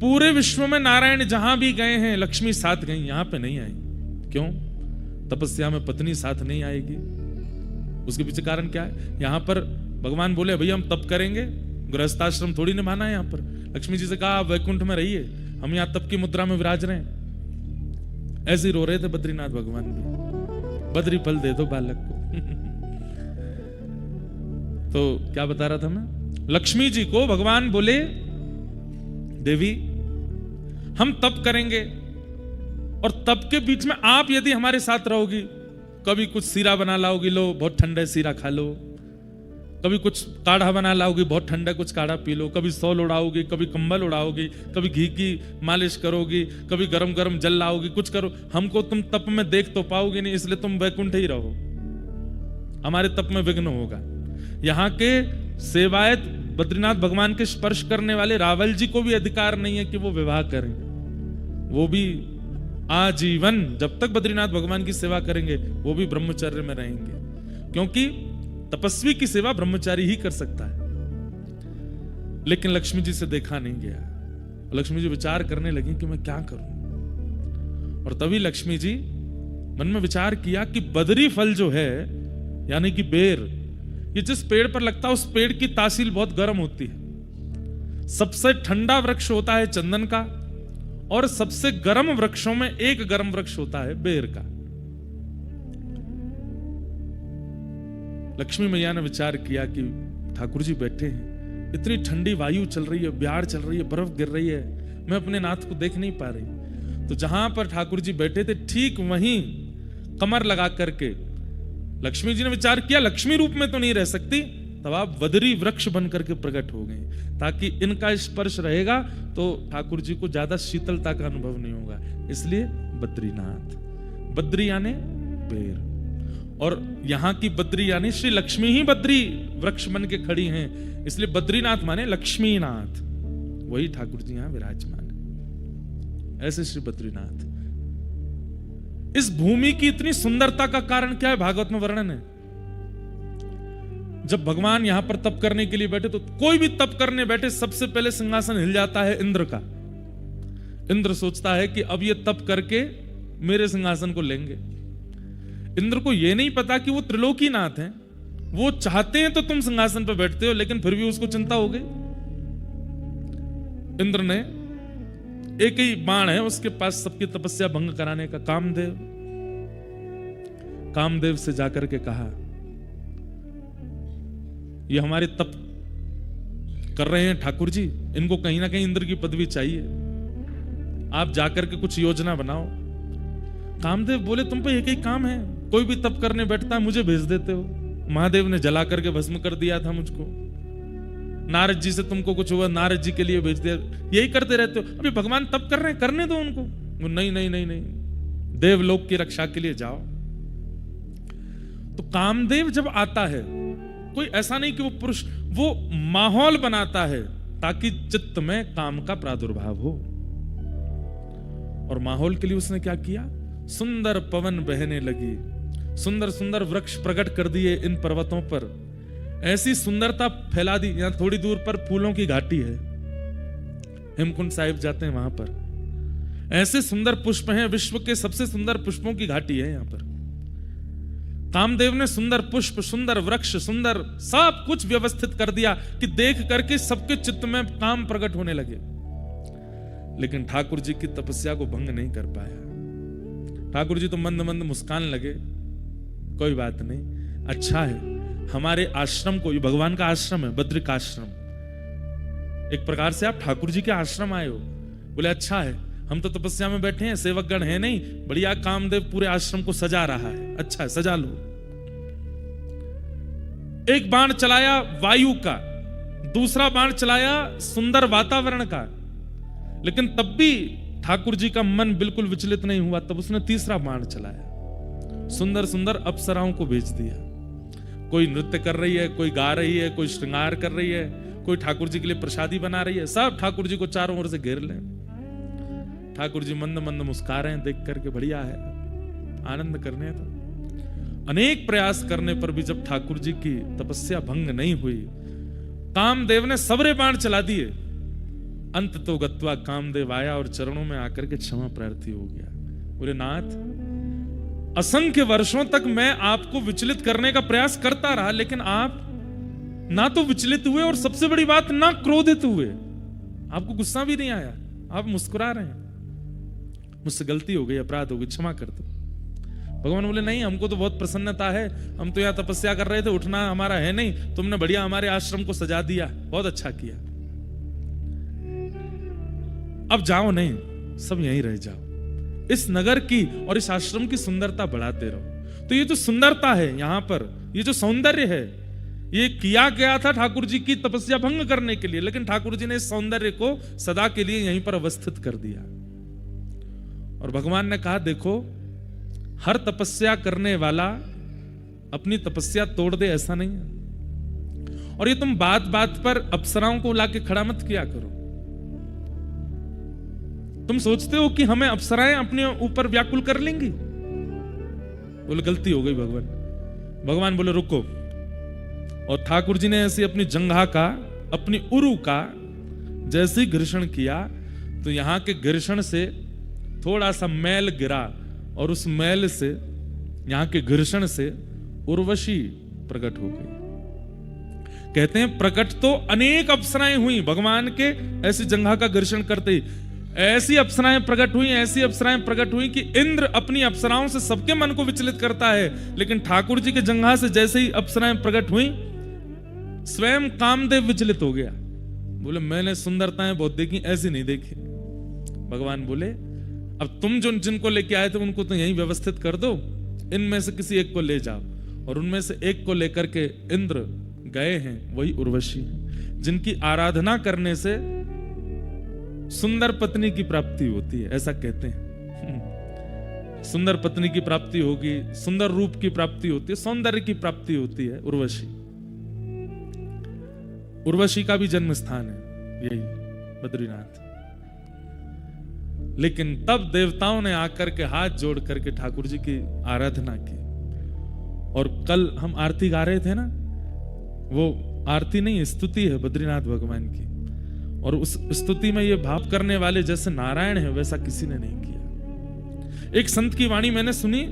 पूरे विश्व में नारायण जहां भी गए हैं लक्ष्मी साथ गई, यहां पे नहीं आई। क्यों? तपस्या में पत्नी साथ नहीं आएगी। उसके पीछे कारण क्या है? यहां पर भगवान बोले भैया हम तप करेंगे, गृहस्थाश्रम थोड़ी निभाना है। यहां पर लक्ष्मी जी से कहा आप वैकुंठ में रहिए, हम यहां तप की मुद्रा में विराज रहे हैं। ऐसे ही रो रहे थे बद्रीनाथ भगवान भी, बद्री फल दे दो बालक को। तो क्या बता रहा था मैं? लक्ष्मी जी को भगवान बोले देवी हम तप करेंगे, और तप के बीच में आप यदि हमारे साथ रहोगी, कभी कुछ सीरा बना लाओगी, लो बहुत ठंडा है सीरा खा लो, कभी कुछ काढ़ा बना लाओगी, बहुत ठंडा कुछ काढ़ा पी लो, कभी सौल उड़ाओगी, कभी कंबल उड़ाओगी, कभी घी की मालिश करोगी, कभी गरम गरम जल लाओगी, कुछ करो, हमको तुम तप में देख तो पाओगे नहीं, इसलिए तुम वैकुंठ ही रहो, हमारे तप में विघ्न होगा। यहाँ के सेवायत बद्रीनाथ भगवान के स्पर्श करने वाले रावल जी को भी अधिकार नहीं है कि वो विवाह करें। वो भी आजीवन जब तक बद्रीनाथ भगवान की सेवा करेंगे वो भी ब्रह्मचर्य में रहेंगे, क्योंकि तपस्वी की सेवा ब्रह्मचारी ही कर सकता है। लेकिन लक्ष्मी जी से देखा नहीं गया। लक्ष्मी जी विचार करने लगी कि मैं क्या करूं, और तभी लक्ष्मी जी मन में विचार किया कि बदरी फल जो है यानी कि बेर, ये जिस पेड़ पर लगता है उस पेड़ की तासील बहुत गर्म होती है। सबसे ठंडा वृक्ष होता है चंदन का, और सबसे गर्म वृक्षों में एक गर्म वृक्ष होता है बेर का। लक्ष्मी मैया ने विचार किया कि ठाकुर जी बैठे हैं, इतनी ठंडी वायु चल रही है, ब्यार चल रही है, बर्फ गिर रही है, मैं अपने नाथ को देख नहीं पा रही। तो जहां पर ठाकुर जी बैठे थे ठीक वहीं कमर लगा करके लक्ष्मी जी ने विचार किया लक्ष्मी रूप में तो नहीं रह सकती, तब आप बदरी वृक्ष बन करके प्रकट हो गए, ताकि इनका स्पर्श रहेगा तो ठाकुर जी को ज्यादा शीतलता का अनुभव नहीं होगा। इसलिए बद्रीनाथ, बद्री यानी पेड़, और यहां की बद्री यानी श्री लक्ष्मी ही बद्री वृक्ष बन के खड़ी हैं, इसलिए बद्रीनाथ माने लक्ष्मीनाथ, वही ठाकुर जी यहां विराजमान है। ऐसे श्री बद्रीनाथ। इस भूमि की इतनी सुंदरता का कारण क्या है? भागवत में वर्णन है। जब भगवान यहां पर तप करने के लिए बैठे, तो कोई भी तप करने बैठे सबसे पहले सिंहासन हिल जाता है इंद्र का। इंद्र सोचता है कि अब ये तप करके मेरे सिंहासन को लेंगे। इंद्र को यह नहीं पता कि वो त्रिलोकीनाथ हैं, वो चाहते हैं तो तुम सिंहासन पर बैठते हो, लेकिन फिर भी उसको चिंता हो गई। इंद्र ने एक ही बाण है उसके पास सबकी तपस्या भंग कराने का, कामदेव से जाकर के कहा ये हमारे तप कर रहे हैं ठाकुर जी, इनको कहीं ना कहीं इंद्र की पदवी चाहिए, आप जाकर के कुछ योजना बनाओ। कामदेव बोले तुम पे एक ही काम है, कोई भी तप करने बैठता है मुझे भेज देते हो। महादेव ने जला करके भस्म कर दिया था मुझको, नारद जी से तुमको कुछ हुआ, नारद जी के लिए भेज दिया, यही करते रहते हो। अभी भगवान तप कर रहे हैं, करने दो उनको। वो नहीं नहीं नहीं नहीं, देवलोक की रक्षा के लिए जाओ। तो कामदेव जब आता है, कोई ऐसा नहीं कि वो पुरुष, वो माहौल बनाता है ताकि चित्त में काम का प्रादुर्भाव हो। और माहौल के लिए उसने क्या किया? सुंदर पवन बहने लगी, सुंदर सुंदर वृक्ष प्रकट कर दिए इन पर्वतों पर, ऐसी सुंदरता फैला दी। यहां थोड़ी दूर पर फूलों की घाटी है, हेमकुंड साहिब जाते हैं वहां पर, ऐसे सुंदर पुष्प हैं, विश्व के सबसे सुंदर पुष्पों की घाटी है यहां पर। कामदेव ने सुंदर पुष्प, सुंदर वृक्ष, सुंदर सब कुछ व्यवस्थित कर दिया कि देख करके सबके चित्त में काम प्रकट होने लगे। लेकिन ठाकुर जी की तपस्या को भंग नहीं कर पाया। ठाकुर जी तो मंद मंद मुस्कान लगे, कोई बात नहीं, अच्छा है हमारे आश्रम को, ये भगवान का आश्रम है बद्रिकाश्रम, एक प्रकार से आप ठाकुर जी के आश्रम आए हो। बोले अच्छा है, हम तो तपस्या में बैठे हैं, सेवकगण है नहीं, बढ़िया कामदेव पूरे आश्रम को सजा रहा है, अच्छा है सजा लो। एक बाण चलाया वायु का, दूसरा बाण चलाया सुंदर वातावरण का, लेकिन तब भी ठाकुर जी का मन बिल्कुल विचलित नहीं हुआ। तब उसने तीसरा बाण चलाया, सुंदर सुंदर अप्सराओं को भेज दिया। कोई नृत्य कर रही है, कोई गा रही है, कोई श्रृंगार कर रही है, कोई ठाकुर जी के लिए प्रसादी बना रही है, सब ठाकुर जी को चारों ओर से घेर लें। ठाकुर जी मंद मंद मुस्कुरा रहे हैं, देख करके बढ़िया है, आनंद करने तो। अनेक प्रयास करने पर भी जब ठाकुर जी की तपस्या भंग नहीं हुई, कामदेव ने सबरे बाण चला दिए, अंत तो गत्वा कामदेव आया और चरणों में आकर के क्षमा प्रार्थी हो गया। बोले नाथ, असंख्य वर्षों तक मैं आपको विचलित करने का प्रयास करता रहा, लेकिन आप ना तो विचलित हुए और सबसे बड़ी बात ना क्रोधित हुए। आपको गुस्सा भी नहीं आया, आप मुस्कुरा रहे हैं। मुझसे गलती हो गई, अपराध हो गई, क्षमा कर दो। भगवान बोले नहीं, हमको तो बहुत प्रसन्नता है, हम तो यहाँ तपस्या कर रहे थे, उठना हमारा है नहीं, तुमने बढ़िया हमारे आश्रम को सजा दिया, बहुत अच्छा किया। अब जाओ नहीं, सब यहीं रह जाओ, इस नगर की और इस आश्रम की सुंदरता बढ़ाते रहो। तो ये जो सुंदरता है यहां पर, ये जो सौंदर्य है, ये किया गया था ठाकुर जी की तपस्या भंग करने के लिए, लेकिन ठाकुर जी ने इस सौंदर्य को सदा के लिए यहीं पर अवस्थित कर दिया। और भगवान ने कहा देखो, हर तपस्या करने वाला अपनी तपस्या तोड़ दे, ऐसा नहीं है। और ये तुम बात बात पर अप्सराओं को लाके खड़ा मत किया करो। तुम सोचते हो कि हमें अप्सराएं अपने ऊपर व्याकुल कर लेंगी। बोले गलती हो गई भगवान। भगवान बोले रुको। और ठाकुर जी ने ऐसे अपनी जंघा का, अपनी उरु का जैसे ही घर्षण किया, तो यहां के घर्षण से थोड़ा सा मैल गिरा, और उस मैल से, यहां के घर्षण से उर्वशी प्रकट हो गई। कहते हैं प्रकट तो अनेक अप्सराएं हुई भगवान के ऐसी जंघा का घर्षण करते ही। ऐसी अप्सराएं प्रकट हुई, ऐसी अप्सराएं प्रकट हुई कि इंद्र अपनी अप्सराओं से सबके मन को विचलित करता है, लेकिन ठाकुर जी के जंघा से जैसे ही अप्सराएं प्रकट हुई, स्वयं कामदेव विचलित हो गया। बोले मैंने सुंदरताएं बहुत देखी, ऐसी नहीं देखी। भगवान बोले अब तुम जो जिनको लेके आए थे उनको तो यहीं व्यवस्थित कर दो, इनमें से किसी एक को ले जाओ। और उनमें से एक को लेकर के इंद्र गए हैं, वही उर्वशी है, जिनकी आराधना करने से सुंदर पत्नी की प्राप्ति होती है, ऐसा कहते हैं। सुंदर पत्नी की प्राप्ति होगी, सुंदर रूप की प्राप्ति होती है, सौंदर्य की प्राप्ति होती है। उर्वशी, उर्वशी का भी जन्म स्थान है यही बद्रीनाथ। लेकिन तब देवताओं ने आकर के हाथ जोड़ करके ठाकुर जी की आराधना की। और कल हम आरती गा रहे थे ना, वो आरती नहीं, स्तुति है बद्रीनाथ भगवान की। और उस स्तुति में ये भाव करने वाले जैसे नारायण है, वैसा किसी ने नहीं किया। एक संत की वाणी मैंने सुनी,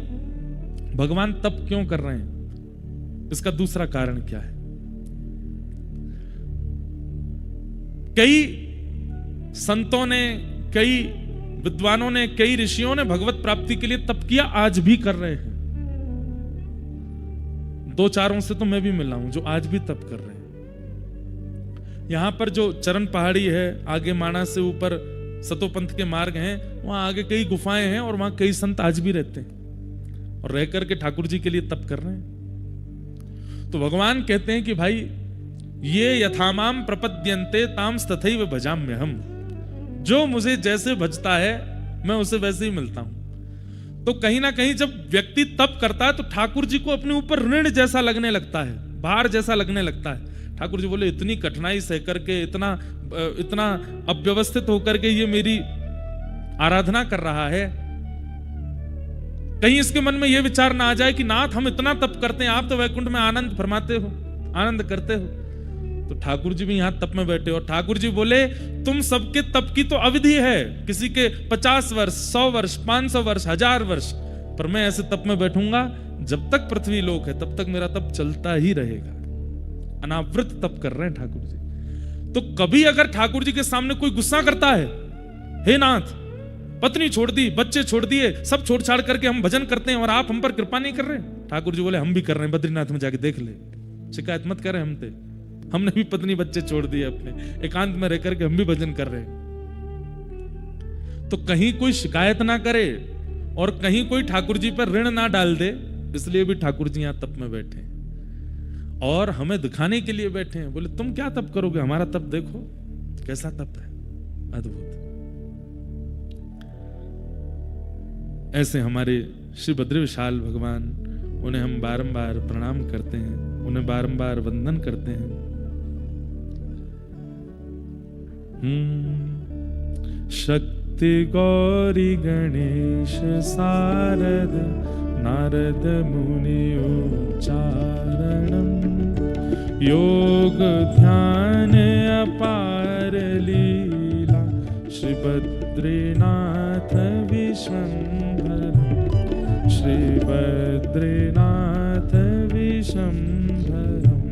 भगवान तप क्यों कर रहे हैं, इसका दूसरा कारण क्या है। कई संतों ने, कई विद्वानों ने, कई ऋषियों ने भगवत प्राप्ति के लिए तप किया, आज भी कर रहे हैं। दो चारों से तो मैं भी मिला हूं जो आज भी तप कर रहे हैं। यहां पर जो चरण पहाड़ी है, आगे माणा से ऊपर सतोपंथ के मार्ग हैं, वहां आगे कई गुफाएं हैं, और वहां कई संत आज भी रहते हैं और रह करके ठाकुर जी के लिए तप कर रहे हैं। तो भगवान कहते हैं कि भाई ये यथामाम प्रपद्यन्ते ताम्स तथैव भजाम्यहम्, जो मुझे जैसे भजता है मैं उसे वैसे ही मिलता हूं। तो कहीं ना कहीं जब व्यक्ति तप करता है तो ठाकुर जी को अपने ऊपर ऋण जैसा लगने लगता है, भार जैसा लगने लगता है। ठाकुर जी बोले इतनी कठिनाई सह करके, इतना अव्यवस्थित होकर के ये मेरी आराधना कर रहा है, कहीं इसके मन में यह विचार ना आ जाए कि नाथ हम इतना तप करते हैं, आप तो वैकुंठ में आनंद फरमाते हो, आनंद करते हो। तो ठाकुर जी भी यहां तप में बैठे, और ठाकुर जी बोले तुम सबके तप की तो अवधि है, किसी के 50 वर्ष, 100 वर्ष, 500 वर्ष, 1000 वर्ष, पर मैं ऐसे तप में बैठूंगा जब तक पृथ्वी लोक है, तब तक मेरा तप चलता ही रहेगा। अनावृत तप कर रहे हैं ठाकुर जी। तो कभी अगर ठाकुर जी के सामने कोई गुस्सा करता है, हे नाथ पत्नी छोड़ दी, बच्चे छोड़ दिए, सब छोड़ छाड़ करके हम भजन करते हैं और आप हम पर कृपा नहीं कर रहे, ठाकुर जी बोले हम भी कर रहे हैं, बद्रीनाथ में जाके देख ले, शिकायत मत करें हमसे, हमने भी पत्नी बच्चे छोड़ दिए, अपने एकांत में रह करके हम भी भजन कर रहे हैं। तो कहीं कोई शिकायत ना करे और कहीं कोई ठाकुर जी पर ऋण ना डाल दे, इसलिए भी ठाकुर जी यहां तप में बैठे हैं और हमें दिखाने के लिए बैठे हैं। बोले तुम क्या तप करोगे, हमारा तप देखो कैसा तप है, अद्भुत। ऐसे हमारे श्री बद्री विशाल भगवान, उन्हें हम बारंबार प्रणाम करते हैं, उन्हें बारंबार वंदन करते हैं। शक्ति गौरी गणेश सारद नारद मुनि उच्चारणम, योग ध्यान अपार लीला श्री बद्रीनाथ विश्वम्भरम् श्री बद्रीनाथ विश्वम्भरम्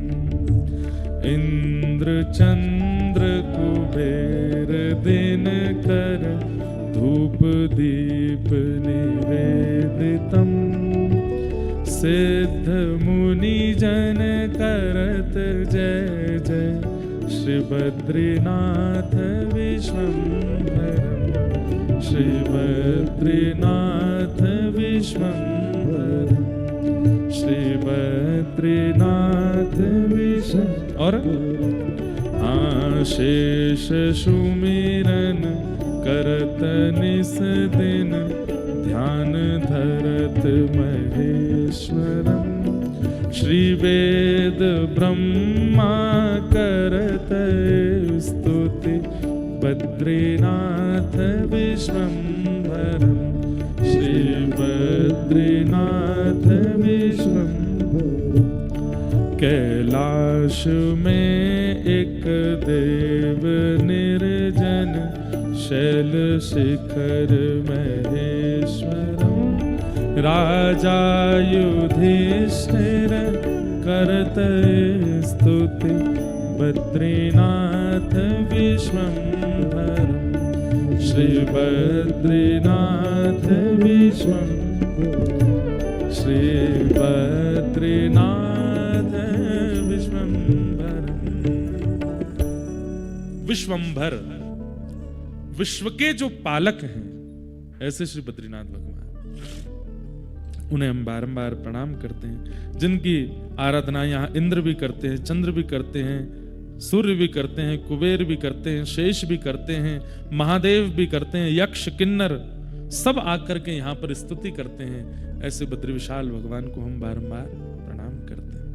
इंद्र चंद्र कुबेर दिनकर धूप दीप निवेदितम् सिद्ध मुनि जन करत जय जय श्री बद्रीनाथ विश्वम्भरम् श्री बद्रीनाथ विश्वम्भरम् श्री बद्रीनाथ विश्वम्भरम्। और आशेष सुमिरन करत निस दिन ध्यान धरत महेश्वरम् श्री वेद ब्रह्मा करत स्तुति बद्रीनाथ विश्वम्भरम् श्री बद्रीनाथ विश्वम्भरम्। कैलाश में एक देव निर्जन शैल शिखर महेश्वरम् राजा युधिष्ठिर करत स्तुति बद्रीनाथ विश्वम्भरम् श्री बद्रीनाथ विश्वम्भरम् श्री बद्रीनाथ विश्वम्भरम्। विश्वम्भर विश्व के जो पालक हैं ऐसे श्री बद्रीनाथ भगवान, उन्हें हम बारंबार प्रणाम करते हैं। जिनकी आराधना यहाँ इंद्र भी करते हैं, चंद्र भी करते हैं, सूर्य भी करते हैं, कुबेर भी करते हैं, शेष भी करते हैं, महादेव भी करते हैं, यक्ष किन्नर सब आकर के यहाँ पर स्तुति करते हैं। ऐसे बद्री विशाल भगवान को हम बारंबार प्रणाम करते हैं।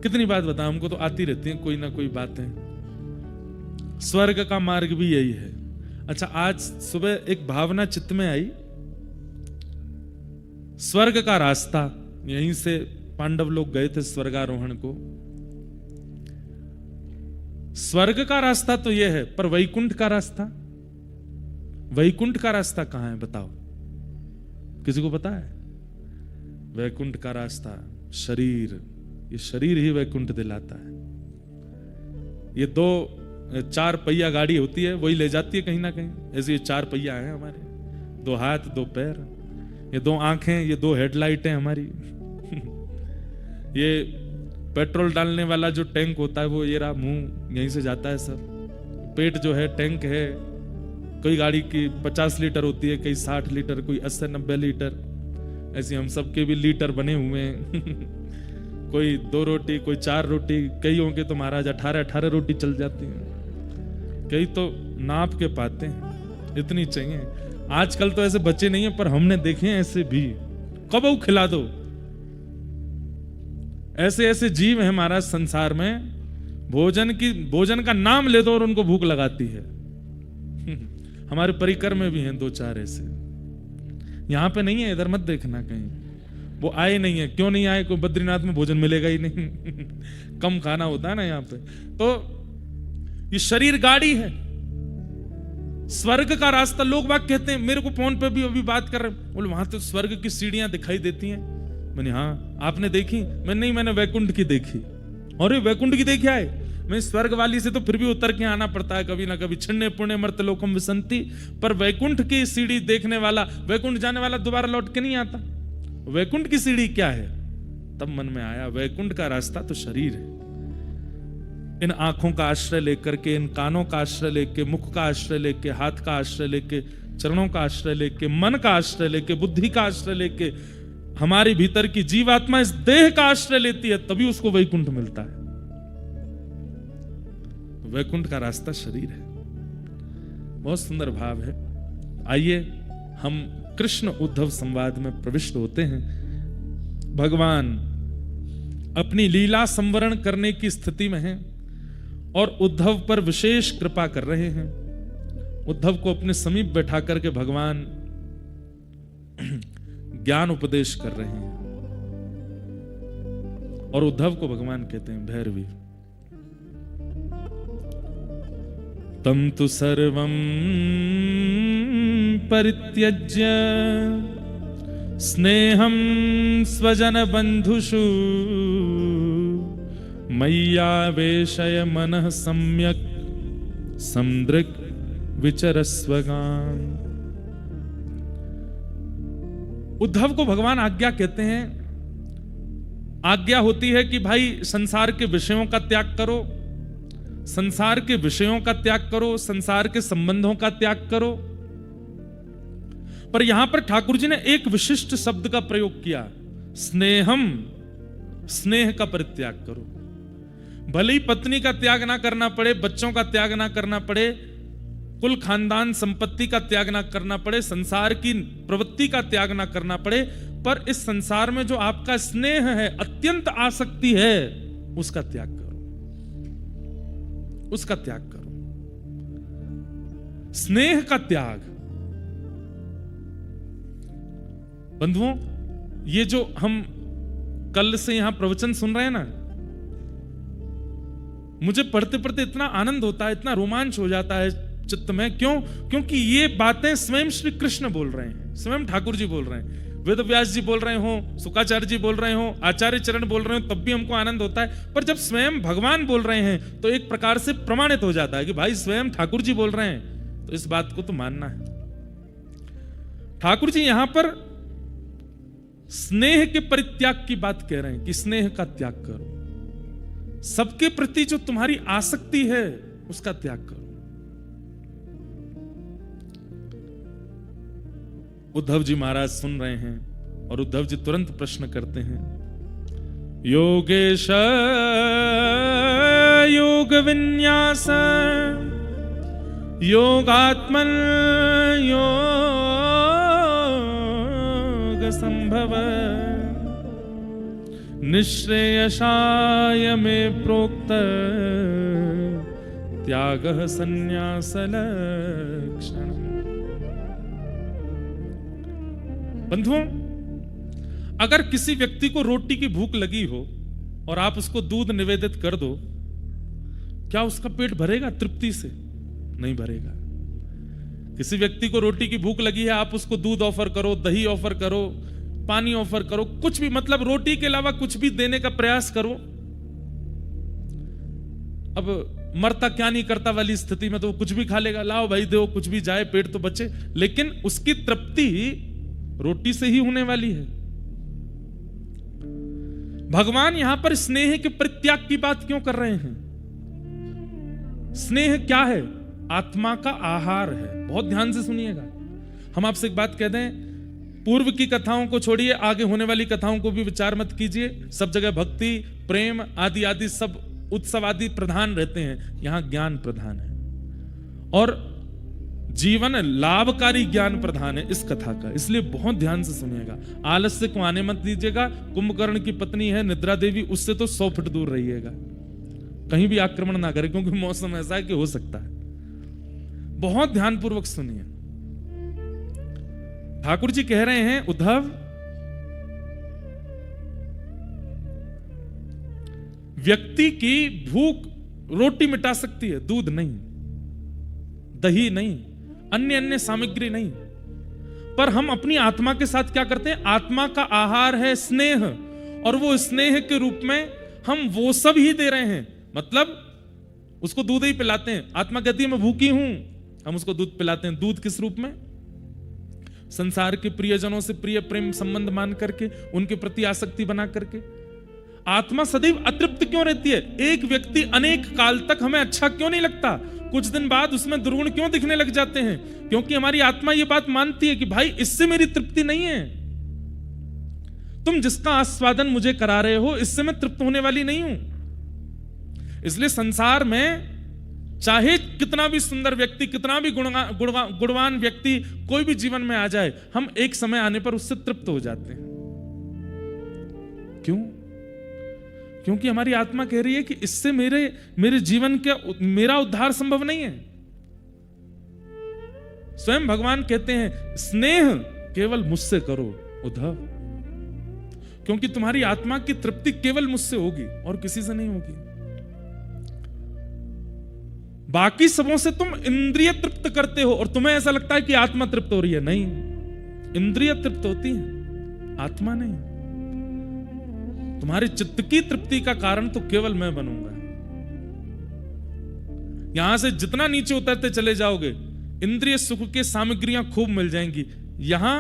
कितनी बात बताएं, हमको तो आती रहती है कोई ना कोई बातें। स्वर्ग का मार्ग भी यही है। अच्छा, आज सुबह एक भावना चित्त में आई, स्वर्ग का रास्ता, यहीं से पांडव लोग गए थे स्वर्गारोहण को। स्वर्ग का रास्ता तो यह है, पर वैकुंठ का रास्ता, वैकुंठ का रास्ता कहां है बताओ? किसी को पता है? वैकुंठ का रास्ता शरीर, ये शरीर ही वैकुंठ दिलाता है। ये दो चार पहिया गाड़ी होती है, वही ले जाती है कहीं ना कहीं। ऐसे ये चार पहिया हैं हमारे, दो हाथ दो पैर, ये दो आंखें, ये दो हेडलाइटें हमारी। ये पेट्रोल डालने वाला जो टैंक होता है वो ये रहा, मुंह यहीं से जाता है सब। पेट जो है टैंक है। कोई गाड़ी की 50 लीटर होती है, कई 60 लीटर, कोई 80-90 लीटर। ऐसे हम सबके भी लीटर बने हुए हैं। कोई 2 रोटी, कोई 4 रोटी, कईयों के तो महाराज 18-18 रोटी चल जाती हैं, कई तो नाप के पाते हैं, इतनी चाहिए। आजकल तो ऐसे बच्चे नहीं है, पर हमने देखे हैं ऐसे भी। कब खिला दो, ऐसे ऐसे जीव हैं महाराज संसार में, भोजन का नाम ले दो और उनको भूख लगाती है। हमारे परिकर में भी हैं 2-4 ऐसे। यहां पे नहीं है, इधर मत देखना कहीं। वो आए नहीं है, क्यों नहीं आए? कोई बद्रीनाथ में भोजन मिलेगा ही नहीं। कम खाना होता है ना यहाँ पे। तो ये शरीर गाड़ी है, स्वर्ग का रास्ता। लोग बात कहते हैं, मेरे को फोन पे भी अभी बात कर रहे, बोले वहां तो स्वर्ग की सीढ़ियां दिखाई देती हैं। मैंने हाँ, आपने देखी? मैंने वैकुंठ की देखी। और ये वैकुंठ की देखी आए? मैं स्वर्ग वाली से तो फिर भी उतर के आना पड़ता है कभी ना कभी। छिन्ने पुण्य मर्त लोकम विसंति। पर वैकुंठ की सीढ़ी देखने वाला, वैकुंठ जाने वाला दोबारा लौट के नहीं आता। वैकुंठ की सीढ़ी क्या है? तब मन में आया, वैकुंठ का रास्ता तो शरीर है। इन आंखों का आश्रय लेकर के, इन कानों का आश्रय लेके, मुख का आश्रय लेके, हाथ का आश्रय लेके, चरणों का आश्रय लेके, मन का आश्रय लेके, बुद्धि का आश्रय लेके, हमारी भीतर की जीवात्मा इस देह का आश्रय लेती है, तभी उसको वैकुंठ मिलता है। वैकुंठ का रास्ता शरीर है। बहुत सुंदर भाव है। आइए हम कृष्ण उद्धव संवाद में प्रविष्ट होते हैं। भगवान अपनी लीला संवरण करने की स्थिति में हैं और उद्धव पर विशेष कृपा कर रहे हैं। उद्धव को अपने समीप बैठा करके भगवान ज्ञान उपदेश कर रहे हैं। और उद्धव को भगवान कहते हैं भैरवी। तम तु सर्वं परित्यज्य स्नेहं स्वजन बंधुषु मय्यावेशय मनः सम्यक् समदृक् विचरस्वगान्। उद्धव को भगवान आज्ञा कहते हैं। आज्ञा होती है कि भाई संसार के विषयों का त्याग करो, संसार के विषयों का त्याग करो, संसार के संबंधों का त्याग करो। पर यहां पर ठाकुर जी ने एक विशिष्ट शब्द का प्रयोग किया, स्नेहम, स्नेह का परित्याग करो। भले ही पत्नी का त्याग ना करना पड़े, बच्चों का त्याग ना करना पड़े, कुल खानदान संपत्ति का त्याग ना करना पड़े, संसार की प्रवृत्ति का त्याग ना करना पड़े, पर इस संसार में जो आपका स्नेह है, अत्यंत आसक्ति है, उसका त्याग करो, उसका त्याग करो। स्नेह का त्याग। बंधुओं, ये जो हम कल से यहां प्रवचन सुन रहे हैं ना, मुझे पढ़ते पढ़ते इतना आनंद होता है, इतना रोमांच हो जाता है चित्त में। क्यों? क्योंकि ये बातें स्वयं श्री कृष्ण बोल रहे हैं, स्वयं ठाकुर जी बोल रहे हैं। वेद व्यास जी बोल रहे हो, शुकाचार्य जी बोल रहे हो, आचार्य चरण बोल रहे हो, तब भी हमको आनंद होता है। पर जब स्वयं भगवान बोल रहे हैं तो एक प्रकार से प्रमाणित हो जाता है कि भाई स्वयं ठाकुर जी बोल रहे हैं, तो इस बात को तो मानना है। ठाकुर जी यहां पर स्नेह के परित्याग की बात कह रहे हैं कि स्नेह का त्याग करो, सबके प्रति जो तुम्हारी आसक्ति है उसका त्याग करो। उद्धव जी महाराज सुन रहे हैं और उद्धव जी तुरंत प्रश्न करते हैं, योगेश योग विन्यास योगात्मन योग संभव निश्रेयसाय में प्रोक्त त्यागः संन्यास लक्षण। बंधुओं, अगर किसी व्यक्ति को रोटी की भूख लगी हो और आप उसको दूध निवेदित कर दो, क्या उसका पेट भरेगा तृप्ति से? नहीं भरेगा। किसी व्यक्ति को रोटी की भूख लगी है, आप उसको दूध ऑफर करो, दही ऑफर करो, पानी ऑफर करो, कुछ भी, मतलब रोटी के अलावा कुछ भी देने का प्रयास करो। अब मरता क्या नहीं करता वाली स्थिति में तो वो कुछ भी खा लेगा, लाओ भाई दो, कुछ भी जाए, पेट तो बचे। लेकिन उसकी तृप्ति रोटी से ही होने वाली है। भगवान यहां पर स्नेह के परित्याग की बात क्यों कर रहे हैं? स्नेह क्या है? आत्मा का आहार है। बहुत ध्यान से सुनिएगा। हम आपसे एक बात कह दें, पूर्व की कथाओं को छोड़िए, आगे होने वाली कथाओं को भी विचार मत कीजिए। सब जगह भक्ति, प्रेम आदि आदि सब उत्सव आदि प्रधान रहते हैं, यहां ज्ञान प्रधान है और जीवन लाभकारी ज्ञान प्रधान है इस कथा का। इसलिए बहुत ध्यान से सुनिएगा। आलस्य को आने मत दीजिएगा। कुंभकर्ण की पत्नी है निद्रा देवी, उससे तो 100 फीट दूर रहिएगा, कहीं भी आक्रमण ना करे, क्योंकि मौसम ऐसा है कि हो सकता है। बहुत ध्यानपूर्वक सुनिए। ठाकुर जी कह रहे हैं, उद्धव, व्यक्ति की भूख रोटी मिटा सकती है, दूध नहीं, दही नहीं, अन्य सामग्री नहीं। पर हम अपनी आत्मा के साथ क्या करते हैं? आत्मा का आहार है स्नेह, और वो स्नेह के रूप में हम वो सब ही दे रहे हैं। मतलब उसको दूध ही पिलाते हैं। आत्मा कहती है मैं भूखी हूं, हम उसको दूध पिलाते हैं। दूध किस रूप में? संसार के प्रियजनों से प्रिय प्रेम संबंध मान करके, उनके प्रति आसक्ति बना करके। आत्मा सदैव अतृप्त क्यों रहती है? एक व्यक्ति अनेक काल तक हमें अच्छा क्यों नहीं लगता? कुछ दिन बाद उसमें दुर्गुण क्यों दिखने लग जाते हैं? क्योंकि हमारी आत्मा ये बात मानती है कि भाई इससे मेरी तृप्ति नहीं है। तुम जिसका आस्वादन मुझे करा रहे हो, इससे मैं तृप्त होने वाली नहीं हूं। इसलिए संसार में चाहे कितना भी सुंदर व्यक्ति, कितना भी गुणवान व्यक्ति कोई भी जीवन में आ जाए, हम एक समय आने पर उससे तृप्त हो जाते हैं। क्यों? क्योंकि हमारी आत्मा कह रही है कि इससे मेरे जीवन के मेरा उद्धार संभव नहीं है। स्वयं भगवान कहते हैं स्नेह केवल मुझसे करो उद्धव, क्योंकि तुम्हारी आत्मा की तृप्ति केवल मुझसे होगी और किसी से नहीं होगी। बाकी सबों से तुम इंद्रिय तृप्त करते हो और तुम्हें ऐसा लगता है कि आत्मा तृप्त हो रही है। नहीं, इंद्रिय तृप्त होती है, आत्मा नहीं। तुम्हारे चित्त की तृप्ति का कारण तो केवल मैं बनूंगा। यहां से जितना नीचे उतरते चले जाओगे, इंद्रिय सुख के सामग्रियां खूब मिल जाएंगी। यहां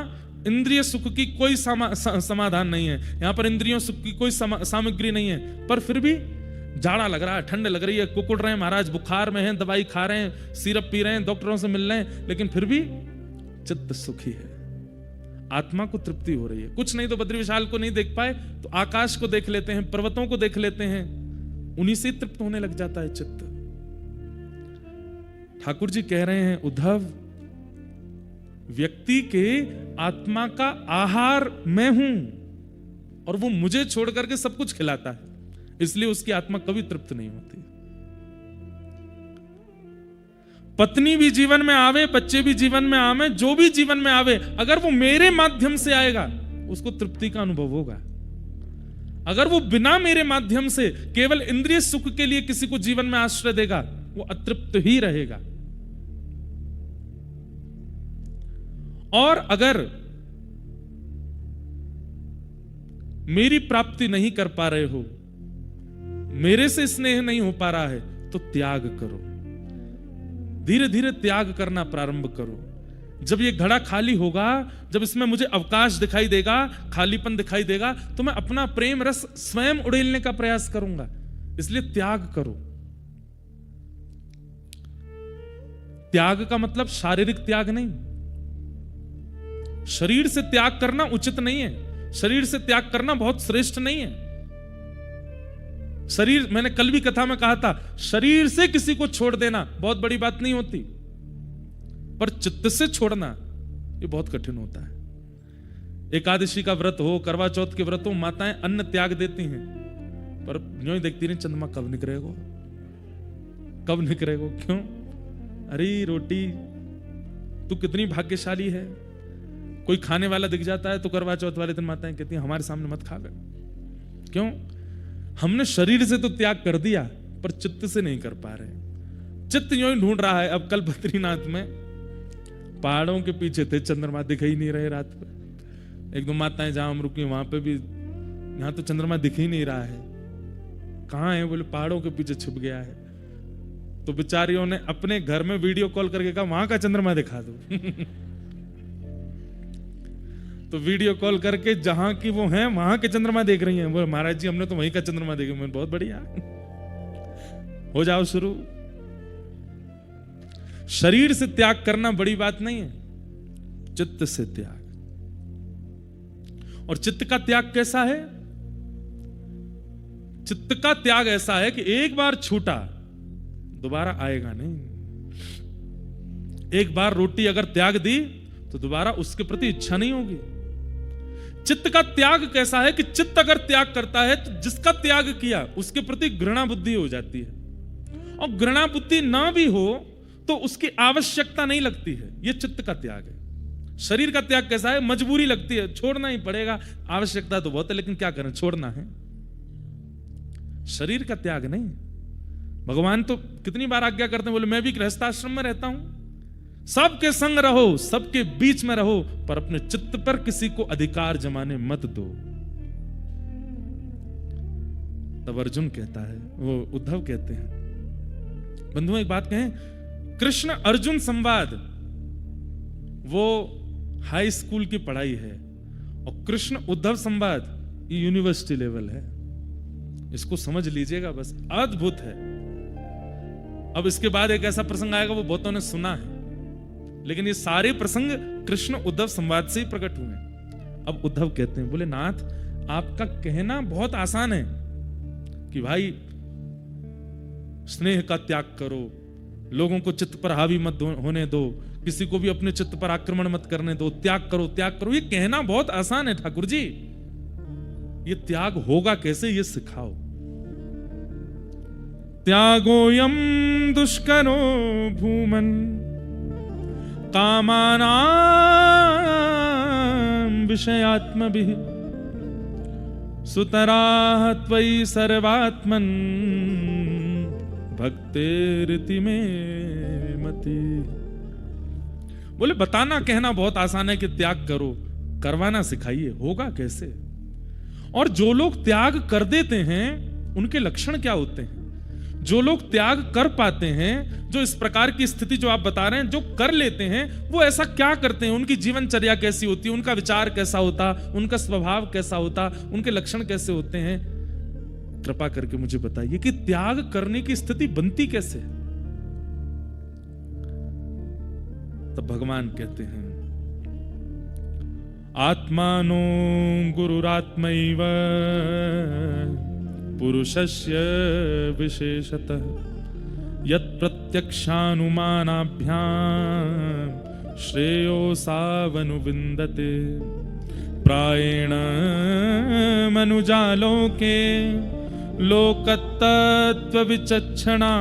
इंद्रिय सुख की कोई समाधान नहीं है, यहां पर इंद्रियों सुख की कोई सामग्री नहीं है, पर फिर भी जाड़ा लग रहा है, ठंड लग रही है, कुकुड़ रहे हैं महाराज, बुखार में हैं, दवाई खा रहे हैं, सिरप पी रहे हैं, डॉक्टरों से मिल रहे हैं, लेकिन फिर भी चित्त सुखी है, आत्मा को तृप्ति हो रही है। कुछ नहीं तो बद्री विशाल को नहीं देख पाए तो आकाश को देख लेते हैं, पर्वतों को देख लेते हैं, उन्हीं से तृप्त होने लग जाता है चित्त। ठाकुर जी कह रहे हैं, उद्धव, व्यक्ति के आत्मा का आहार मैं हूं और वो मुझे छोड़ करके सब कुछ खिलाता है, इसलिए उसकी आत्मा कभी तृप्त नहीं होती। पत्नी भी जीवन में आवे, बच्चे भी जीवन में आवे, जो भी जीवन में आवे, अगर वो मेरे माध्यम से आएगा उसको तृप्ति का अनुभव होगा। अगर वो बिना मेरे माध्यम से केवल इंद्रिय सुख के लिए किसी को जीवन में आश्रय देगा, वो अतृप्त ही रहेगा। और अगर मेरी प्राप्ति नहीं कर पा रहे हो, मेरे से स्नेह नहीं हो पा रहा है, तो त्याग करो, धीरे धीरे त्याग करना प्रारंभ करो। जब ये घड़ा खाली होगा, जब इसमें मुझे अवकाश दिखाई देगा, खालीपन दिखाई देगा, तो मैं अपना प्रेम रस स्वयं उड़ेलने का प्रयास करूंगा। इसलिए त्याग करो। त्याग का मतलब शारीरिक त्याग नहीं, शरीर से त्याग करना उचित नहीं है, शरीर से त्याग करना बहुत श्रेष्ठ नहीं है। शरीर, मैंने कल भी कथा में कहा था, शरीर से किसी को छोड़ देना बहुत बड़ी बात नहीं होती, पर चित्त से छोड़ना ये बहुत कठिन होता है। एकादशी का व्रत हो, करवा चौथ के व्रत हो, माताएं अन्न त्याग देती हैं, पर यूं ही देखती नहीं चंद्रमा कब निकलेगा, कब निकलेगा। क्यों? अरे रोटी, तू कितनी भाग्यशाली है। कोई खाने वाला दिख जाता है तो करवा चौथ वाले दिन माताएं कहती हैं हमारे सामने मत खा गए। क्यों? हमने शरीर से तो त्याग कर दिया, पर चित्त से नहीं कर पा रहे। चित्त यूं ही ढूंढ रहा है। अब कल बद्रीनाथ में पहाड़ों के पीछे थे, चंद्रमा दिख ही नहीं रहे रात में। एक दो माताएं जहां हम रुकी वहां पे भी, यहां तो चंद्रमा दिख ही नहीं रहा है, कहां है? बोले पहाड़ों के पीछे छुप गया है। तो बेचारियों ने अपने घर में वीडियो कॉल करके कहा वहां का चंद्रमा दिखा दो। तो वीडियो कॉल करके जहां की वो हैं वहां के चंद्रमा देख रही हैं। बोले महाराज जी हमने तो वहीं का चंद्रमा देखा। मैं बहुत बढ़िया, हो जाओ शुरू। शरीर से त्याग करना बड़ी बात नहीं है, चित्त से त्याग। और चित्त का त्याग कैसा है? चित्त का त्याग ऐसा है कि एक बार छूटा दोबारा आएगा नहीं। एक बार रोटी अगर त्याग दी तो दोबारा उसके प्रति इच्छा नहीं होगी। चित्त का त्याग कैसा है कि चित्त अगर त्याग करता है तो जिसका त्याग किया उसके प्रति घृणा बुद्धि हो जाती है, और घृणा बुद्धि ना भी हो तो उसकी आवश्यकता नहीं लगती है। यह चित्त का त्याग है। शरीर का त्याग कैसा है? मजबूरी लगती है, छोड़ना ही पड़ेगा, आवश्यकता तो बहुत है लेकिन क्या करें, छोड़ना है। शरीर का त्याग नहीं। भगवान तो कितनी बार आज्ञा करते हैं, बोले मैं भी गृहस्थाश्रम में रहता हूं, सबके संग रहो, सबके बीच में रहो, पर अपने चित्त पर किसी को अधिकार जमाने मत दो। तब अर्जुन कहता है, वो उद्धव कहते हैं। बंधुओं एक बात कहें, कृष्ण अर्जुन संवाद वो हाई स्कूल की पढ़ाई है, और कृष्ण उद्धव संवाद ये यूनिवर्सिटी लेवल है। इसको समझ लीजिएगा, बस अद्भुत है। अब इसके बाद एक ऐसा प्रसंग आएगा वो बहुतों ने सुना है, लेकिन ये सारे प्रसंग कृष्ण उद्धव संवाद से ही प्रकट हुए। अब उद्धव कहते हैं, बोले नाथ आपका कहना बहुत आसान है कि भाई स्नेह का त्याग करो, लोगों को चित्त पर हावी मत होने दो, किसी को भी अपने चित्त पर आक्रमण मत करने दो, त्याग करो त्याग करो। ये कहना बहुत आसान है ठाकुर जी, ये त्याग होगा कैसे ये सिखाओ। त्यागोयम दुष्करो भूमन कामानां विषयात्मभिः सुतराः त्वयि सर्वात्मन् भक्तेरिति में मति। बोले बताना कहना बहुत आसान है कि त्याग करो, करवाना सिखाइए, होगा कैसे? और जो लोग त्याग कर देते हैं उनके लक्षण क्या होते हैं? जो लोग त्याग कर पाते हैं, जो इस प्रकार की स्थिति जो आप बता रहे हैं, जो कर लेते हैं, वो ऐसा क्या करते हैं? उनकी जीवनचर्या कैसी होती है? उनका विचार कैसा होता? उनका स्वभाव कैसा होता? उनके लक्षण कैसे होते हैं? कृपा करके मुझे बताइए कि त्याग करने की स्थिति बनती कैसे? तब भगवान कहते हैं आत्मानो गुरुरात्मैव पुरुषस्य विशेषतः यत् प्रत्यक्षानुमानाभ्यां श्रेयो सावनुविन्दते प्रायेण मनुजालोके लोकतत्त्वविचक्षणा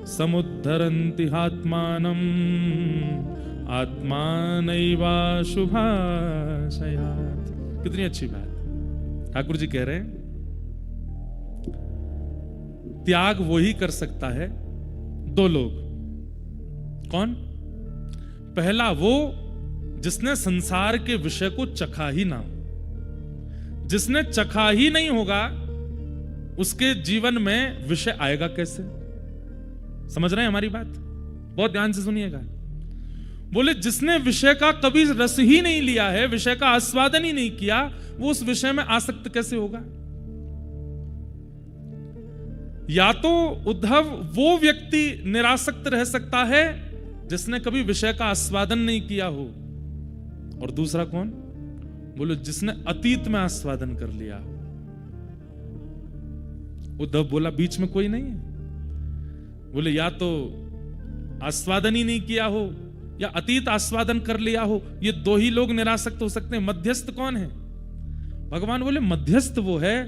समुद्धरन्ति आत्मानम् आत्मानैवाशुभाशयात्। कितनी अच्छी बात। ठाकुर जी कह रहे हैं त्याग वही कर सकता है दो लोग। कौन? पहला वो जिसने संसार के विषय को चखा ही ना हो। जिसने चखा ही नहीं होगा उसके जीवन में विषय आएगा कैसे? समझ रहे हैं हमारी बात? बहुत ध्यान से सुनिएगा। बोले जिसने विषय का कभी रस ही नहीं लिया है, विषय का आस्वादन ही नहीं किया, वो उस विषय में आसक्त कैसे होगा? या तो उद्धव वो व्यक्ति निरासक्त रह सकता है जिसने कभी विषय का आस्वादन नहीं किया हो, और दूसरा कौन? बोलो जिसने अतीत में आस्वादन कर लिया हो। उद्धव बोला बीच में कोई नहीं है। बोले या तो आस्वादन ही नहीं किया हो या अतीत आस्वादन कर लिया हो, ये दो ही लोग निरासक्त हो सकते हैं। मध्यस्थ कौन है? भगवान बोले मध्यस्थ वो है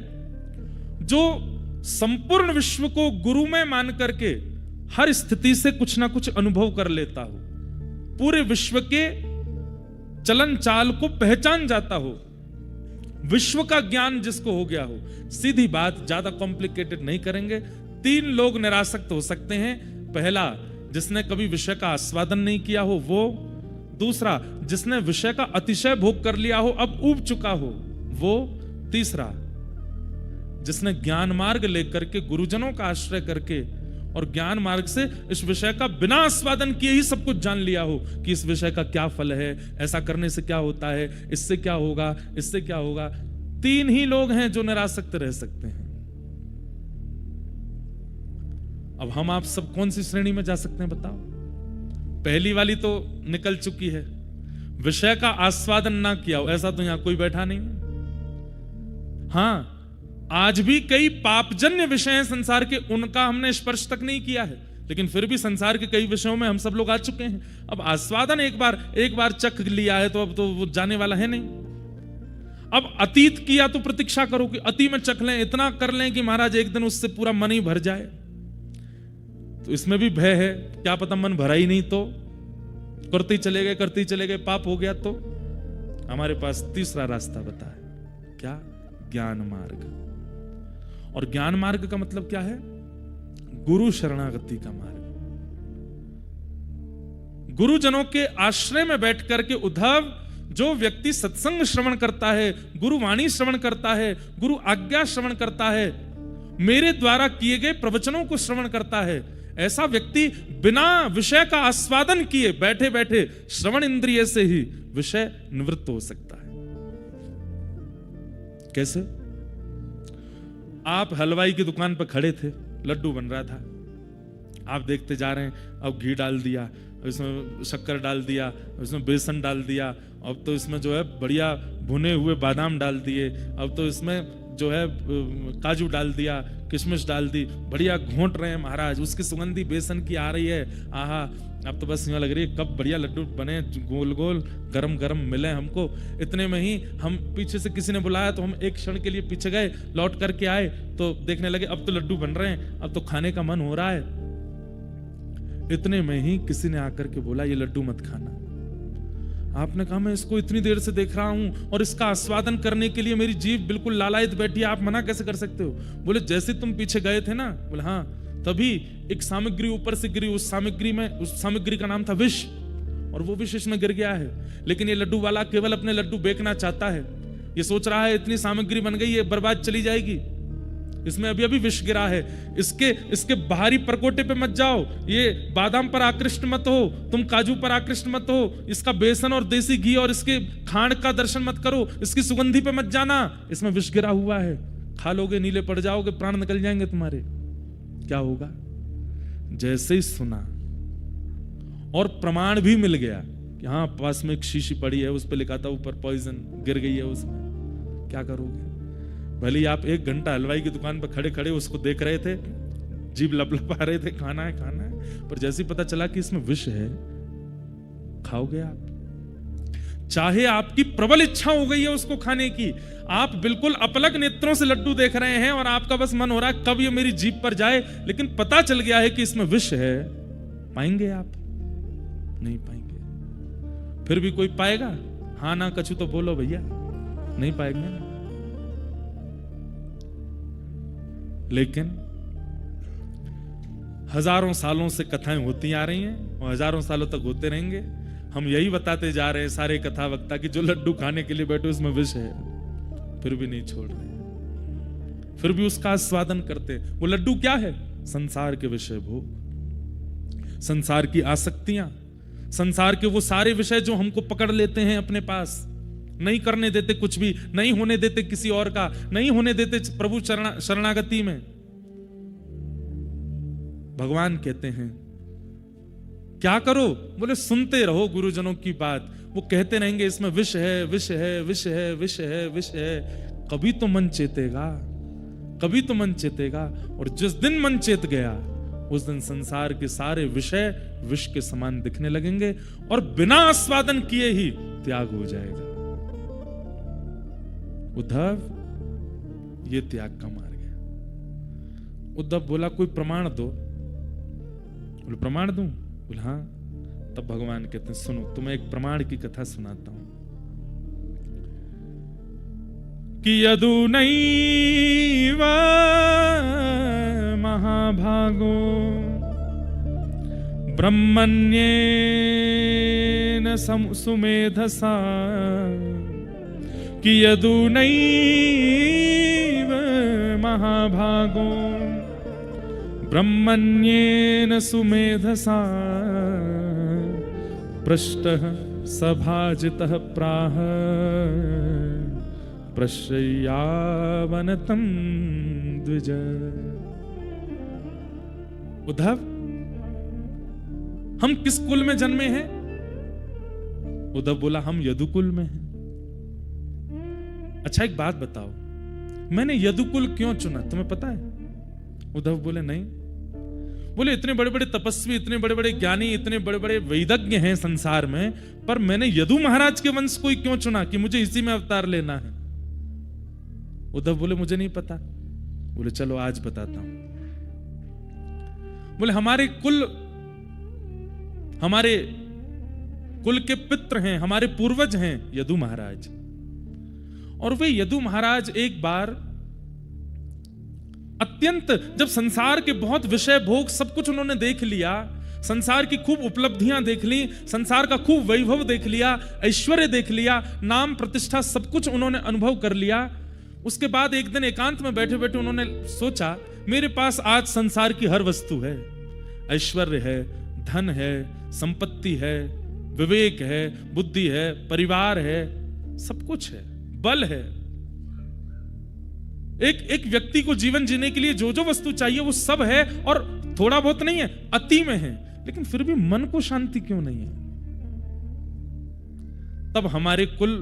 जो संपूर्ण विश्व को गुरु में मान करके हर स्थिति से कुछ ना कुछ अनुभव कर लेता हो, पूरे विश्व के चलन चाल को पहचान जाता हो, विश्व का ज्ञान जिसको हो गया हो। सीधी बात, ज्यादा कॉम्प्लिकेटेड नहीं करेंगे। तीन लोग निरासक्त हो सकते हैं। पहला जिसने कभी विषय का आस्वादन नहीं किया हो वो, दूसरा जिसने विषय का अतिशय भोग कर लिया हो, अब ऊब चुका हो वो, तीसरा जिसने ज्ञान मार्ग लेकर के गुरुजनों का आश्रय करके और ज्ञान मार्ग से इस विषय का बिना आस्वादन किए ही सब कुछ जान लिया हो कि इस विषय का क्या फल है, ऐसा करने से क्या होता है, इससे क्या होगा, इससे क्या होगा। तीन ही लोग हैं जो निरासक्त रह सकते हैं। अब हम आप सब कौन सी श्रेणी में जा सकते हैं बताओ? पहली वाली तो निकल चुकी है, विषय का आस्वादन ना किया हो, ऐसा तो यहां कोई बैठा नहीं है। हां, आज भी कई पापजन्य विषय हैं संसार के, उनका हमने स्पर्श तक नहीं किया है, लेकिन फिर भी संसार के कई विषयों में हम सब लोग आ चुके हैं। अब आस्वादन एक बार चख लिया है तो अब तो वो जाने वाला है नहीं। अब अतीत किया तो प्रतीक्षा करो कि अति में चख लें, इतना कर लें कि महाराज एक दिन उससे पूरा मन ही भर जाए। तो इसमें भी भय है, क्या पता मन भरा ही नहीं तो करते ही चले गए पाप हो गया। तो हमारे पास तीसरा रास्ता बताया, क्या? ज्ञान मार्ग। और ज्ञान मार्ग का मतलब क्या है? गुरु शरणागति का मार्ग। गुरुजनों के आश्रय में बैठ करके उद्धव, जो व्यक्ति सत्संग श्रवण करता है, गुरुवाणी श्रवण करता है, गुरु आज्ञा श्रवण करता है, मेरे द्वारा किए गए प्रवचनों को श्रवण करता है, ऐसा व्यक्ति बिना विषय का आस्वादन किए बैठे बैठे श्रवण इंद्रिय से ही विषय निवृत्त हो सकता है। कैसे? आप हलवाई की दुकान पर खड़े थे, लड्डू बन रहा था, आप देखते जा रहे हैं, अब घी डाल दिया, इसमें शक्कर डाल दिया, इसमें बेसन डाल दिया, अब तो इसमें जो है बढ़िया भुने हुए बादाम डाल दिए, अब तो इसमें जो है काजू डाल दिया, किशमिश डाल दी, बढ़िया घोंट रहे हैं महाराज, उसकी सुगंधी बेसन की आ रही है। आहा, अब तो बस यूं लग रही है कब बढ़िया लड्डू बने, गोल गोल गरम गरम मिले हमको। इतने में ही हम पीछे से किसी ने बुलाया तो हम एक क्षण के लिए पीछे गए, लौट करके आए तो देखने लगे अब तो लड्डू बन रहे हैं, अब तो खाने का मन हो रहा है। इतने में ही किसी ने आकर के बोला ये लड्डू मत खाना, आपने कहा मैं इसको इतनी देर से देख रहा हूं और इसका आस्वादन करने के लिए मेरी जीभ बिल्कुल लालायित बैठी है, आप मना कैसे कर सकते हो? बोले जैसे तुम पीछे गए थे ना, बोले हाँ, तभी एक सामग्री ऊपर से गिरी, उस सामग्री का नाम था विष, और वो विष इसमें गिर गया है। लेकिन ये लड्डू वाला केवल अपने लड्डू बेचना चाहता है, ये सोच रहा है इतनी सामग्री बन गई है, बर्बाद चली जाएगी, इसमें अभी अभी विष गिरा है, इसके बाहरी परकोटे पे मत जाओ, ये बादाम पर आकृष्ट मत हो, तुम काजू पर आकृष्ट मत हो, इसका बेसन और देसी घी और इसके खांड का दर्शन मत करो, इसकी सुगंधी पे मत जाना, इसमें विष गिरा हुआ है, खा लोगे नीले पड़ जाओगे, प्राण निकल जाएंगे तुम्हारे। क्या होगा? जैसे ही सुना और प्रमाण भी मिल गया कि हाँ पास में एक शीशी पड़ी है, उस पर लिखा था ऊपर पॉइजन, गिर गई है उसमें, क्या करोगे? भले आप 1 घंटा हलवाई की दुकान पर खड़े खड़े उसको देख रहे थे, जीभ लपलपा रहे थे, खाना है खाना है, पर जैसे ही पता चला कि इसमें विष है, खाओगे आप? चाहे आपकी प्रबल इच्छा हो गई है उसको खाने की, आप बिल्कुल अपलक नेत्रों से लड्डू देख रहे हैं और आपका बस मन हो रहा है कब ये मेरी जीभ पर जाए, लेकिन पता चल गया है कि इसमें विष है, पाएंगे आप? नहीं पाएंगे। फिर भी कोई पाएगा? हाँ ना कछु तो बोलो भैया, नहीं पाएंगे ना। लेकिन हजारों सालों से कथाएं होती आ रही हैं और हजारों सालों तक होते रहेंगे। हम यही बताते जा रहे हैं सारे कथा वक्ता कि जो लड्डू खाने के लिए बैठे उसमें विष है, फिर भी नहीं छोड़ रहे, फिर भी उसका आस्वादन करते। वो लड्डू क्या है? संसार के विषय भोग, संसार की आसक्तियां, संसार के वो सारे विषय जो हमको पकड़ लेते हैं अपने पास, नहीं करने देते कुछ भी, नहीं होने देते किसी और का, नहीं होने देते प्रभु शरणागति में। भगवान कहते हैं क्या करो? बोले सुनते रहो गुरुजनों की बात, वो कहते रहेंगे इसमें विष है, विष है, विष है, विष है, विष है, कभी तो मन चेतेगा, कभी तो मन चेतेगा। और जिस दिन मन चेत गया उस दिन संसार के सारे विषय विष के समान दिखने लगेंगे और बिना आस्वादन किए ही त्याग हो जाएगा। उद्धव, ये त्याग का मार्ग है। उद्धव बोला कोई प्रमाण दो। बोले प्रमाण दूं? बोले हाँ। तब भगवान कहते हैं सुनो, तुम्हें एक प्रमाण की कथा सुनाता हूं कि यदु नैव महाभागो ब्रह्मण्येन सुमेधसा, कि यदु नैव महाभागो ब्रह्मण्येन सुमेधसा, पृष्टः सभाजितः प्राह प्रश्रयावनतं द्विज। उद्धव, हम किस कुल में जन्मे हैं? उद्धव बोला हम यदुकुल में हैं। अच्छा एक बात बताओ, मैंने यदुकुल क्यों चुना, तुम्हें पता है? उद्धव बोले नहीं। बोले इतने बड़े बड़े तपस्वी, इतने बड़े बड़े ज्ञानी, इतने बड़े बड़े वैदज्ञ हैं संसार में, पर मैंने यदु महाराज के वंश को ही क्यों चुना कि मुझे इसी में अवतार लेना है? उद्धव बोले मुझे नहीं पता। बोले चलो आज बताता हूं। बोले हमारे कुल के पित्र हैं, हमारे पूर्वज हैं यदु महाराज, और वे यदु महाराज एक बार अत्यंत, जब संसार के बहुत विषय भोग सब कुछ उन्होंने देख लिया, संसार की खूब उपलब्धियां देख ली, संसार का खूब वैभव देख लिया, ऐश्वर्य देख लिया, नाम प्रतिष्ठा सब कुछ उन्होंने अनुभव कर लिया। उसके बाद एक दिन एकांत में बैठे बैठे उन्होंने सोचा मेरे पास आज संसार की हर वस्तु है, ऐश्वर्य है, धन है, संपत्ति है, विवेक है, बुद्धि है, परिवार है, सब कुछ है, बल है। एक व्यक्ति को जीवन जीने के लिए जो जो वस्तु चाहिए वो सब है, और थोड़ा बहुत नहीं है, अति में है, लेकिन फिर भी मन को शांति क्यों नहीं है? तब हमारे कुल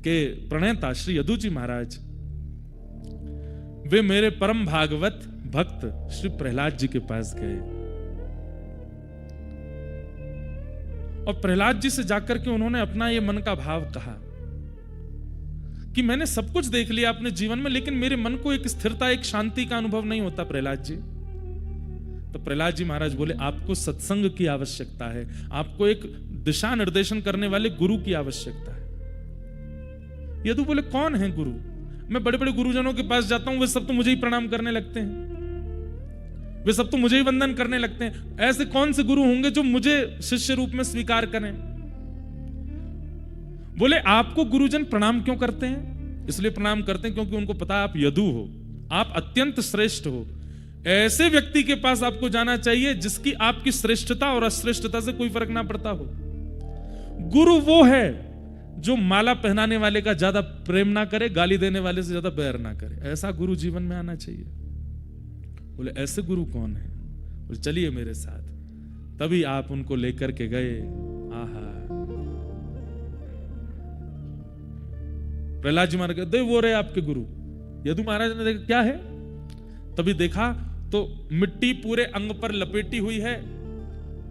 के प्रणेता श्री यदु जी महाराज, वे मेरे परम भागवत भक्त श्री प्रहलाद जी के पास गए और प्रहलाद जी से जाकर के उन्होंने अपना ये मन का भाव कहा कि मैंने सब कुछ देख लिया अपने जीवन में, लेकिन मेरे मन को एक स्थिरता, एक शांति का अनुभव नहीं होता प्रहलाद जी। तो प्रहलाद जी महाराज बोले आपको सत्संग की आवश्यकता है, आपको एक दिशा निर्देशन करने वाले गुरु की आवश्यकता है। यदु बोले कौन है गुरु? मैं बड़े बड़े गुरुजनों के पास जाता हूं, वे सब तो मुझे ही प्रणाम करने लगते हैं, वे सब तो मुझे ही वंदन करने लगते हैं। ऐसे कौन से गुरु होंगे जो मुझे शिष्य रूप में स्वीकार करें? बोले आपको गुरुजन प्रणाम क्यों करते हैं? इसलिए प्रणाम करते हैं क्योंकि उनको पता है आप यदु हो, आप अत्यंत श्रेष्ठ हो। ऐसे व्यक्ति के पास आपको जाना चाहिए जिसकी आपकी श्रेष्ठता और अश्रेष्ठता से कोई फर्क ना पड़ता हो। गुरु वो है जो माला पहनाने वाले का ज्यादा प्रेम ना करे, गाली देने वाले से ज्यादा बैर ना करे। ऐसा गुरु जीवन में आना चाहिए। बोले ऐसे गुरु कौन है? बोले चलिए मेरे साथ। तभी आप उनको लेकर के गए। आहा, प्रहलाद जी महाराज कहते वो रहे आपके गुरु। यदु महाराज ने देखा क्या है, तभी देखा तो मिट्टी पूरे अंग पर लपेटी हुई है,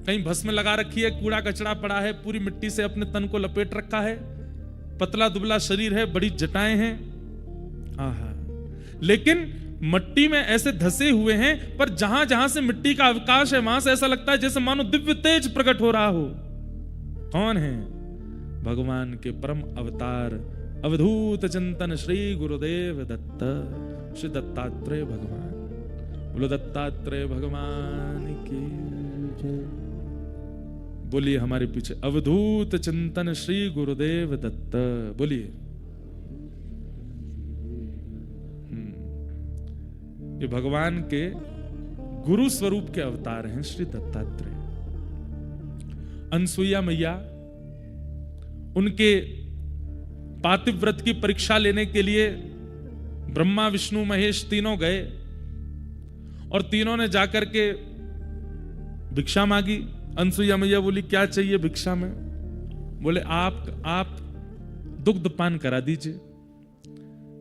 कहीं भस्म लगा रखी है, कूड़ा कचड़ा पड़ा है, पूरी मिट्टी से अपने तन को लपेट रखा है, पतला दुबला शरीर है, बड़ी जटाएं हैं। आहा, लेकिन मिट्टी में ऐसे धसे हुए हैं, पर जहां जहां से मिट्टी का अवकाश है वहां से ऐसा लगता है जैसे मानो दिव्य तेज प्रकट हो रहा हो। कौन है? भगवान के परम अवतार अवधूत चिंतन श्री गुरुदेव दत्त, श्री दत्तात्रेय भगवान। बोलो दत्तात्रेय भगवान की जय। बोलिए हमारे पीछे अवधूत चिंतन श्री गुरुदेव दत्त। बोलिए। ये भगवान के गुरु स्वरूप के अवतार हैं श्री दत्तात्रेय। अनसुईया मैया उनके पातिव्रत की परीक्षा लेने के लिए ब्रह्मा विष्णु महेश तीनों गए और तीनों ने जाकर के भिक्षा मांगी। अनसुईया मैया बोली क्या चाहिए भिक्षा में? बोले आप दुग्ध पान करा दीजिए।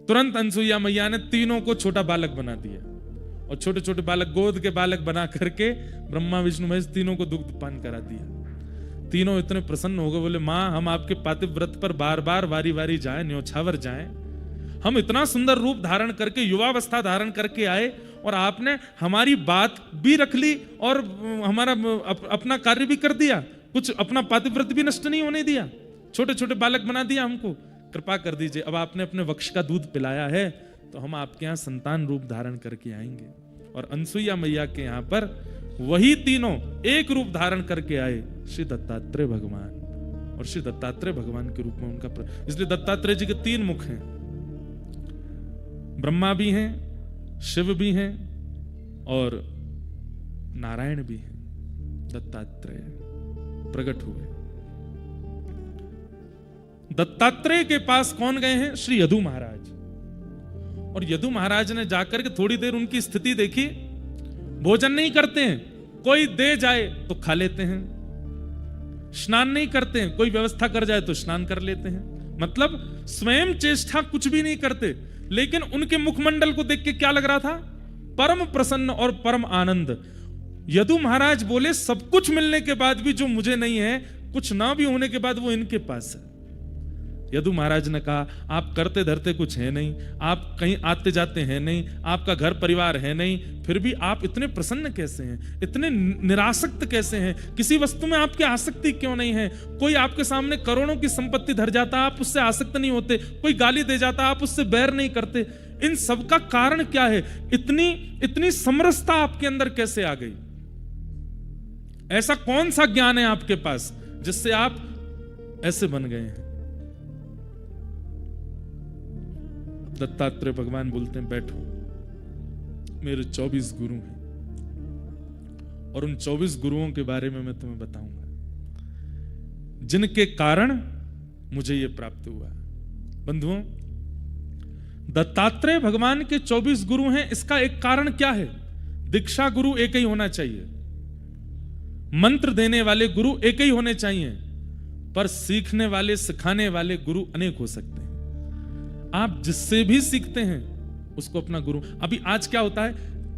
तुरंत अनसुईया मैया ने तीनों को छोटा बालक बना दिया और छोटे छोटे बालक, गोद के बालक बना करके ब्रह्मा विष्णु महेश तीनों को दुग्ध पान करा दिया। तीनों इतने प्रसन्न हो गए, बोले मां हम आपके पातिव्रत पर बार बार वारी वारी जाएं, न्योछावर जाएं। हम इतना सुंदर रूप धारण करके, युवावस्था धारण करके आए और आपने हमारी बात भी रख ली और हमारा अपना कार्य भी कर दिया, कुछ अपना पातिव्रत भी नष्ट नहीं होने दिया, छोटे छोटे बालक बना दिया हमको। कृपा कर दीजिए, अब आपने अपने वक्ष का दूध पिलाया है तो हम आपके यहाँ संतान रूप धारण करके आएंगे। और अनसुईया मैया के यहाँ पर वही तीनों एक रूप धारण करके आए, श्री दत्तात्रेय भगवान। और श्री दत्तात्रेय भगवान के रूप में उनका इसलिए दत्तात्रेय जी के 3 मुख हैं, ब्रह्मा भी हैं, शिव भी हैं और नारायण भी हैं। दत्तात्रेय प्रकट हुए। दत्तात्रेय के पास कौन गए हैं? श्री यदु महाराज। और यदु महाराज ने जाकर के थोड़ी देर उनकी स्थिति देखी। भोजन नहीं करते हैं, कोई दे जाए तो खा लेते हैं। स्नान नहीं करते हैं, कोई व्यवस्था कर जाए तो स्नान कर लेते हैं। मतलब स्वयं चेष्टा कुछ भी नहीं करते। लेकिन उनके मुखमंडल को देख के क्या लग रहा था? परम प्रसन्न और परम आनंद। यदु महाराज बोले सब कुछ मिलने के बाद भी जो मुझे नहीं है, कुछ ना भी होने के बाद वो इनके पास है। यदु महाराज ने कहा आप करते धरते कुछ है नहीं, आप कहीं आते जाते हैं नहीं, आपका घर परिवार है नहीं, फिर भी आप इतने प्रसन्न कैसे हैं, इतने निरासक्त कैसे हैं? किसी वस्तु में आपकी आसक्ति क्यों नहीं है? कोई आपके सामने करोड़ों की संपत्ति धर जाता, आप उससे आसक्त नहीं होते। कोई गाली दे जाता, आप उससे बैर नहीं करते। इन सब का कारण क्या है? इतनी समरसता आपके अंदर कैसे आ गई? ऐसा कौन सा ज्ञान है आपके पास जिससे आप ऐसे बन गए हैं? दत्तात्रेय भगवान बोलते हैं बैठो, मेरे 24 गुरु हैं और उन 24 गुरुओं के बारे में मैं तुम्हें बताऊंगा, जिनके कारण मुझे यह प्राप्त हुआ। बंधुओं, दत्तात्रेय भगवान के 24 गुरु हैं। इसका एक कारण क्या है? दीक्षा गुरु एक ही होना चाहिए, मंत्र देने वाले गुरु एक ही होने चाहिए, पर सीखने वाले, सिखाने वाले गुरु अनेक हो सकते हैं। आप जिससे भी सीखते हैं उसको अपना गुरु। अभी आज क्या होता है,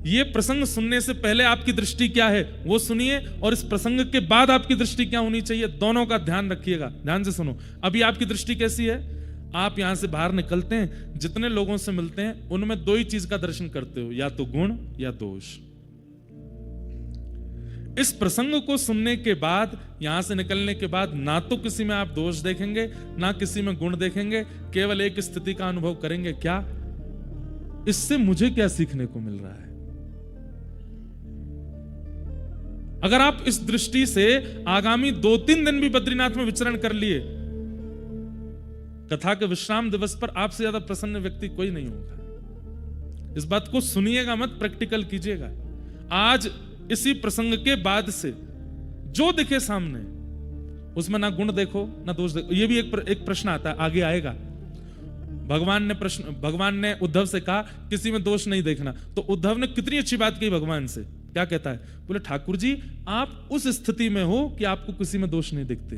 ये प्रसंग सुनने से पहले आपकी दृष्टि क्या है वो सुनिए, और इस प्रसंग के बाद आपकी दृष्टि क्या होनी चाहिए, दोनों का ध्यान रखिएगा। ध्यान से सुनो। अभी आपकी दृष्टि कैसी है? आप यहां से बाहर निकलते हैं, जितने लोगों से मिलते हैं उनमें 2 ही चीज का दर्शन करते हो, या तो गुण या दोष। इस प्रसंग को सुनने के बाद, यहां से निकलने के बाद, ना तो किसी में आप दोष देखेंगे, ना किसी में गुण देखेंगे, केवल एक स्थिति का अनुभव करेंगे, क्या इससे मुझे क्या सीखने को मिल रहा है। अगर आप इस दृष्टि से आगामी 2-3 दिन भी बद्रीनाथ में विचरण कर लिए, कथा के विश्राम दिवस पर आपसे ज्यादा प्रसन्न व्यक्ति कोई नहीं होगा। इस बात को सुनिएगा मत, प्रैक्टिकल कीजिएगा। आज इसी प्रसंग के बाद से जो दिखे सामने, उसमें ना गुण देखो ना दोष देखो। ये भी एक प्रश्न आता है, आगे आएगा। भगवान ने उद्धव से कहा किसी में दोष नहीं देखना, तो उद्धव ने कितनी अच्छी बात कही भगवान से। क्या कहता है? बोले ठाकुर जी आप उस स्थिति में हो कि आपको किसी में दोष नहीं दिखते।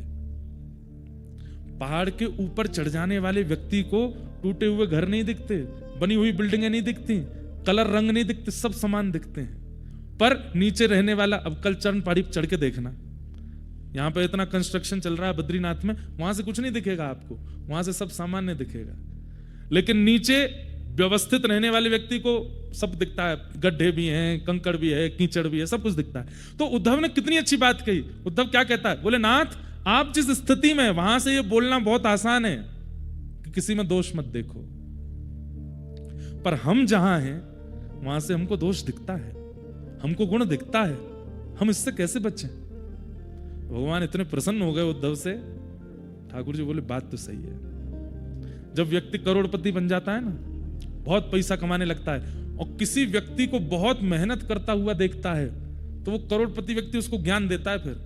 पहाड़ के ऊपर चढ़ जाने वाले व्यक्ति को टूटे हुए घर नहीं दिखते, बनी हुई बिल्डिंगें नहीं दिखती, कलर रंग नहीं दिखते, सब समान दिखते हैं। पर नीचे रहने वाला, अब कल चरण पहाड़ी चढ़ के देखना, यहां पर इतना कंस्ट्रक्शन चल रहा है बद्रीनाथ में, वहां से कुछ नहीं दिखेगा आपको, वहां से सब सामान्य दिखेगा। लेकिन नीचे व्यवस्थित रहने वाले व्यक्ति को सब दिखता है, गड्ढे भी हैं, कंकड़ भी है, कीचड़ भी है, सब कुछ दिखता है। तो उद्धव ने कितनी अच्छी बात कही। उद्धव क्या कहता है? बोले नाथ आप जिस स्थिति में, वहां से ये बोलना बहुत आसान है कि किसी में दोष मत देखो, पर हम जहां हैं वहां से हमको दोष दिखता है, हमको गुण दिखता है, हम इससे कैसे बचें? भगवान इतने प्रसन्न हो गए उद्धव से। ठाकुर जी बोले बात तो सही है। जब व्यक्ति करोड़पति बन जाता है ना, बहुत पैसा कमाने लगता है, और किसी व्यक्ति को बहुत मेहनत करता हुआ देखता है, तो वो करोड़पति व्यक्ति उसको ज्ञान देता है, फिर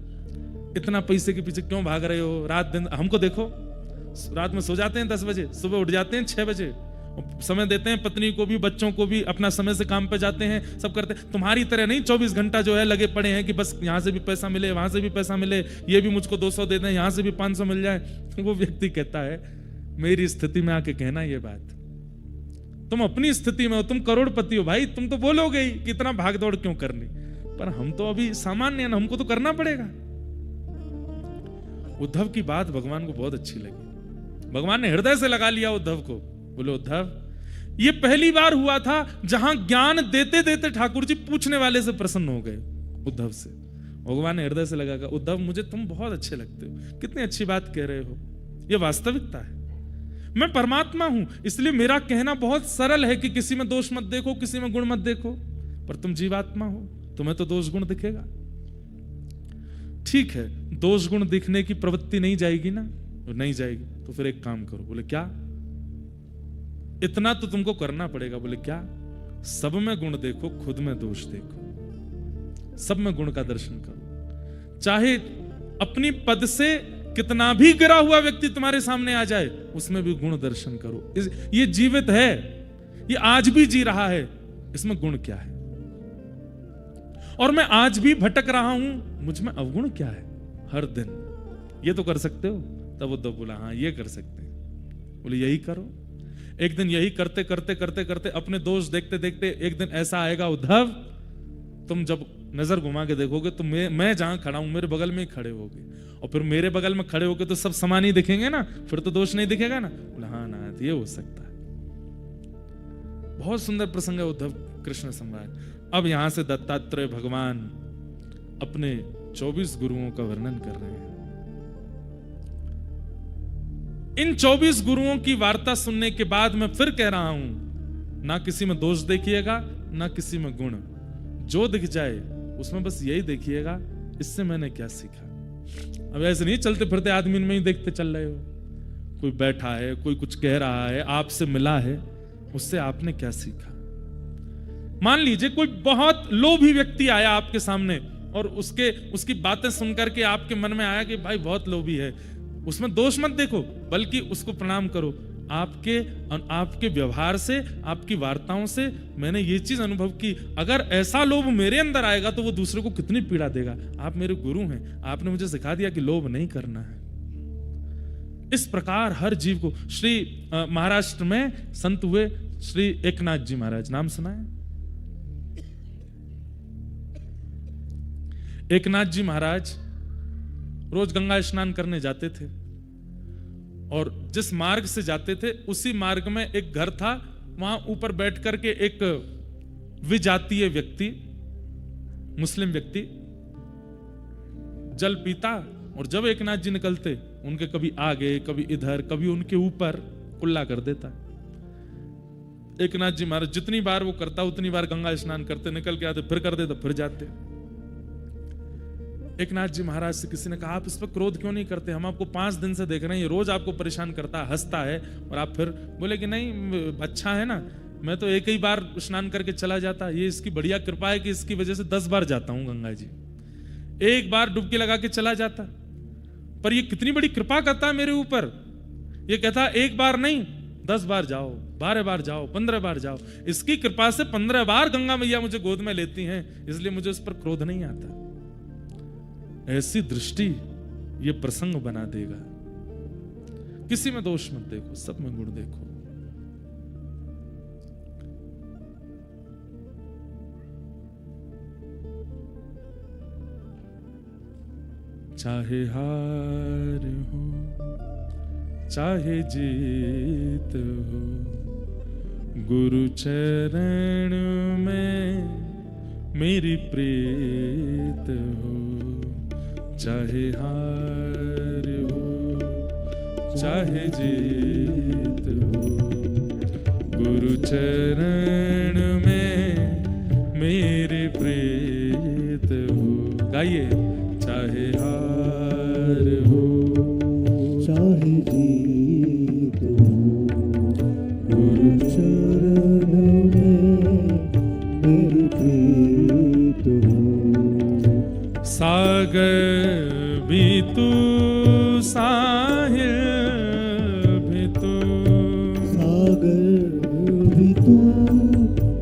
इतना पैसे के पीछे क्यों भाग रहे हो, रात दिन हमको देखो, रात में सो जाते हैं 10 बजे, सुबह उठ जाते हैं 6 बजे, समय देते हैं पत्नी को भी, बच्चों को भी, अपना समय से काम पे जाते हैं, सब करते हैं। तुम्हारी तरह नहीं 24 घंटा जो है लगे पड़े हैं कि बस यहां से भी पैसा मिले, वहां से भी पैसा मिले, ये भी मुझको 200 दे दें, यहां से भी 500 मिल जाए। वो व्यक्ति कहता है मेरी स्थिति में आके कहना ये बात, तुम अपनी स्थिति में हो, तुम करोड़पति हो भाई, तुम तो बोलोगे ही कि इतना भागदौड़ क्यों करनी, पर हम तो अभी सामान्य हैं, हमको तो करना पड़ेगा। उद्धव की बात भगवान को बहुत अच्छी लगी। भगवान ने हृदय से लगा लिया उद्धव को। बोले उद्धव, ये पहली बार हुआ था जहां ज्ञान देते देते ठाकुर जी पूछने वाले से प्रसन्न हो गए उद्धव से। भगवान ने हृदय से लगा, उद्धव मुझे तुम बहुत अच्छे लगते हो, कितनी अच्छी बात कह रहे हो, ये वास्तविकता है। मैं परमात्मा हूं, इसलिए मेरा कहना बहुत सरल है कि किसी में दोष मत देखो, किसी में गुण मत देखो, पर तुम जीवात्मा हो, तुम्हें तो दोष गुण दिखेगा। ठीक है, दोष गुण दिखने की प्रवृत्ति नहीं जाएगी ना, नहीं जाएगी तो फिर एक काम करो। बोले क्या? इतना तो तुमको करना पड़ेगा। बोले क्या? सब में गुण देखो, खुद में दोष देखो, सब में गुण का दर्शन करो। चाहे अपनी पद से कितना भी गिरा हुआ व्यक्ति तुम्हारे सामने आ जाए, उसमें भी गुण दर्शन करो। ये जीवित है, ये आज भी जी रहा है, इसमें गुण क्या है? और मैं आज भी भटक रहा हूं, मुझ में अवगुण क्या है? हर दिन ये तो कर सकते हो। तब उद्धव बोला हाँ ये कर सकते हैं। बोले यही करो। एक दिन यही करते करते करते करते अपने दोष देखते देखते एक दिन ऐसा आएगा उद्धव, तुम जब नजर घुमा के देखोगे तो मैं जहां खड़ा हूं मेरे बगल में ही खड़े होगे, और फिर मेरे बगल में खड़े होगे तो सब समान ही दिखेंगे ना, फिर तो दोष नहीं दिखेगा ना। बोला हाँ ना, ये हो सकता है। बहुत सुंदर प्रसंग है उद्धव कृष्ण संवाद। अब यहां से दत्तात्रेय भगवान अपने 24 गुरुओं का वर्णन कर रहे हैं। इन 24 गुरुओं की वार्ता सुनने के बाद मैं फिर कह रहा हूं, ना किसी में दोष देखिएगा, ना किसी में गुण, जो दिख जाए उसमें बस यही देखिएगा इससे मैंने क्या सीखा। अब ऐसे नहीं चलते फिरते आदमी में ही देखते चल रहे हो, कोई बैठा है, कोई कुछ कह रहा है, आपसे मिला है, उससे आपने क्या सीखा। मान लीजिए कोई बहुत लोभी व्यक्ति आया आपके सामने और उसकी बातें सुनकर के आपके मन में आया कि भाई बहुत लोभी है, उसमें दोष मत देखो, बल्कि उसको प्रणाम करो। आपके व्यवहार से, आपकी वार्ताओं से मैंने ये चीज अनुभव की, अगर ऐसा लोभ मेरे अंदर आएगा तो वो दूसरे को कितनी पीड़ा देगा। आप मेरे गुरु हैं, आपने मुझे सिखा दिया कि लोभ नहीं करना है। इस प्रकार हर जीव को, श्री महाराष्ट्र में संत हुए श्री एकनाथ जी महाराज, नाम सुना है? एकनाथ जी महाराज रोज गंगा स्नान करने जाते थे, और जिस मार्ग से जाते थे उसी मार्ग में एक घर था, वहां ऊपर बैठ करके एक विजातीय व्यक्ति, मुस्लिम व्यक्ति जल पीता, और जब एकनाथ जी निकलते उनके कभी आगे कभी इधर कभी उनके ऊपर कुल्ला कर देता। एकनाथ जी महाराज जितनी बार वो करता उतनी बार गंगा स्नान करते, निकल के आते, फिर कर देते, फिर जाते। एकनाथ जी महाराज से किसी ने कहा आप इस पर क्रोध क्यों नहीं करते, हम आपको 5 दिन से देख रहे हैं, ये रोज आपको परेशान करता है, हंसता है, और आप फिर बोले कि नहीं अच्छा है ना, मैं तो एक ही बार स्नान करके चला जाता, ये इसकी बढ़िया कृपा है कि इसकी वजह से 10 बार जाता हूं गंगा जी, एक बार डुबकी लगा के चला जाता, पर ये कितनी बड़ी कृपा करता है मेरे ऊपर, ये कहता एक बार नहीं 10 बार जाओ, 12 बार जाओ, 15 बार जाओ, इसकी कृपा से 15 बार गंगा मैया मुझे गोद में लेती हैं, इसलिए मुझे उस पर क्रोध नहीं आता। ऐसी दृष्टि ये प्रसंग बना देगा। किसी में दोष मत देखो, सब में गुण देखो। चाहे हार हो चाहे जीत हो, गुरु चरण में मेरी प्रीत हो। चाहे हार हो चाहे जीत हो, गुरु चरण में मेरे प्रीत हो। गाइए। चाहे हार हो चाहे जीत हो, गुरु चरण में मेरी प्रीत हो। सागर भी तू साहिल भी तू, सागर भी तू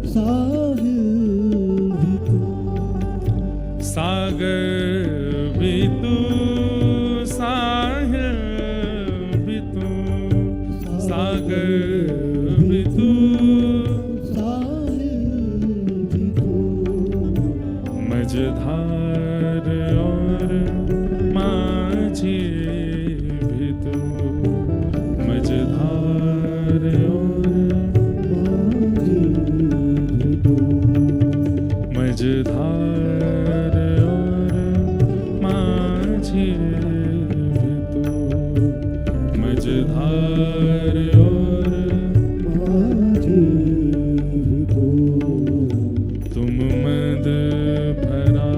साहिल भी तू, सागर भी तू साहिल भी तू, सागर भी तू साहिल भी तू। मझधार और माझी भी तू, मझधार और माझी भी तू, मझधार और माझी भी तू, मझधार और माझी भी तू। तुम मद भरा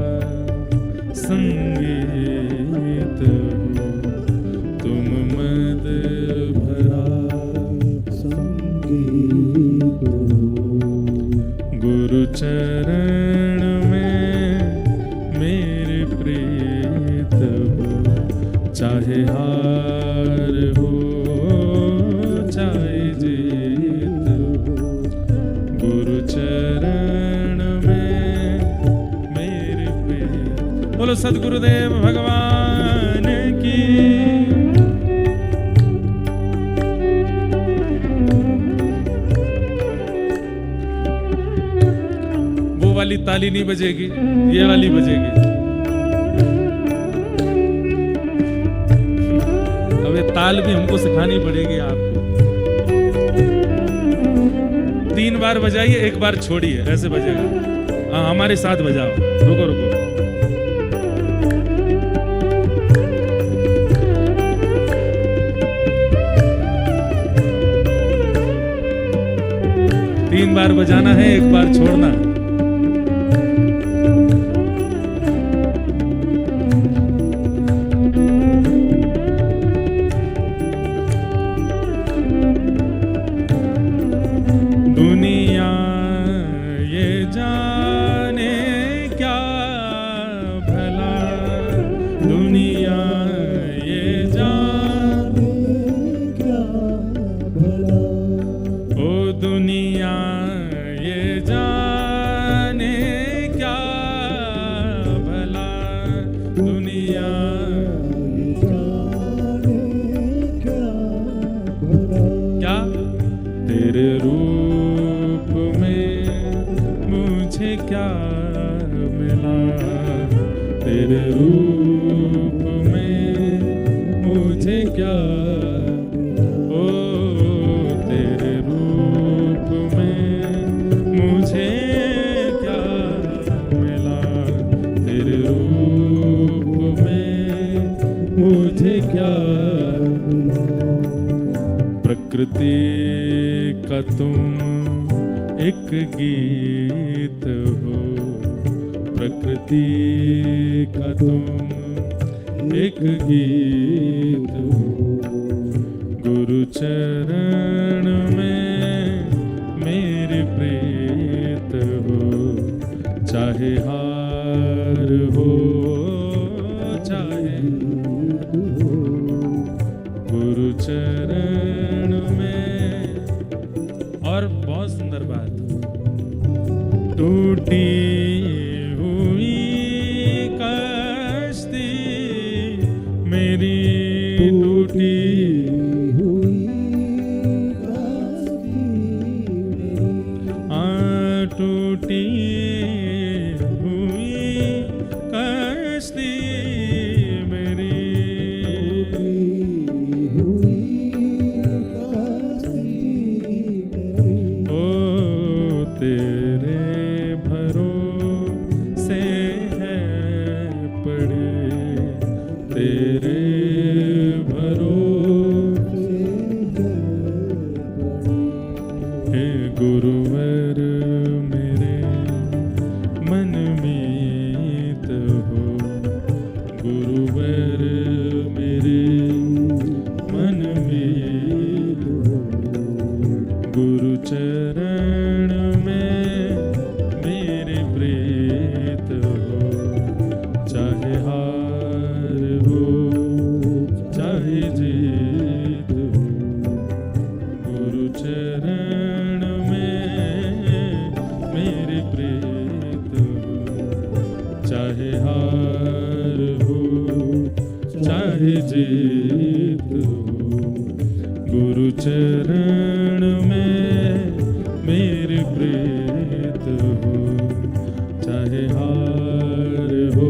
संगीत हो, तुम मद भरा संगीत हो। गुरु चरण में मेरे प्रीत हो। चाहे हार हो चाहे जीत हो, गुरु चरण में मेरे प्रीत। बोलो सद्गुरुदेव भगवान की। वो वाली ताली नहीं बजेगी, ये वाली बजेगी। अब ये ताल भी हमको सिखानी पड़ेगी आपको। 3 बार बजाइए, 1 बार छोड़िए, ऐसे बजेगा। हाँ हमारे साथ बजाओ। रुको रुको। तीन बार बजाना है, 1 बार छोड़ना है। दुनिया ये जाने क्या भला, दुनिया ये जाने क्या भला, ओ दुनिया ये जाने क्या भला, दुनिया ये जाने क्या भला। क्या तेरे रूप में मुझे क्या मिला, तेरे रूप में मुझे क्या, ओ तेरे रूप में मुझे क्या मिला, तेरे रूप में प्रकृति का तुम एक गीत हो, प्रकृति का तुम एक गीत हो, गुरु चरण में मेरे प्रीत हो, चाहे हार हो चाहे गुरु चरण में। और बहुत सुंदर बात, टूटी हुई कश्ती मेरी, टूटी हुई कश्ती मेरी, टूटी हुई कश्ती मेरी, ओ तेरे भरोसे है पड़े, तेरे भरोसे हे गुरुवर मेरे मन मीत हो, गुरुवर मेरे मन मीत हो, गुरु चरण में मेरे प्रीत हो, चाहे हार हो चाहे जीत हो, गुरु चरण में मेरे प्रीत हो, चाहे हार हो चाहे जीत हो, गुरु चरण में मेरे प्रीत हो, चाहे हार हो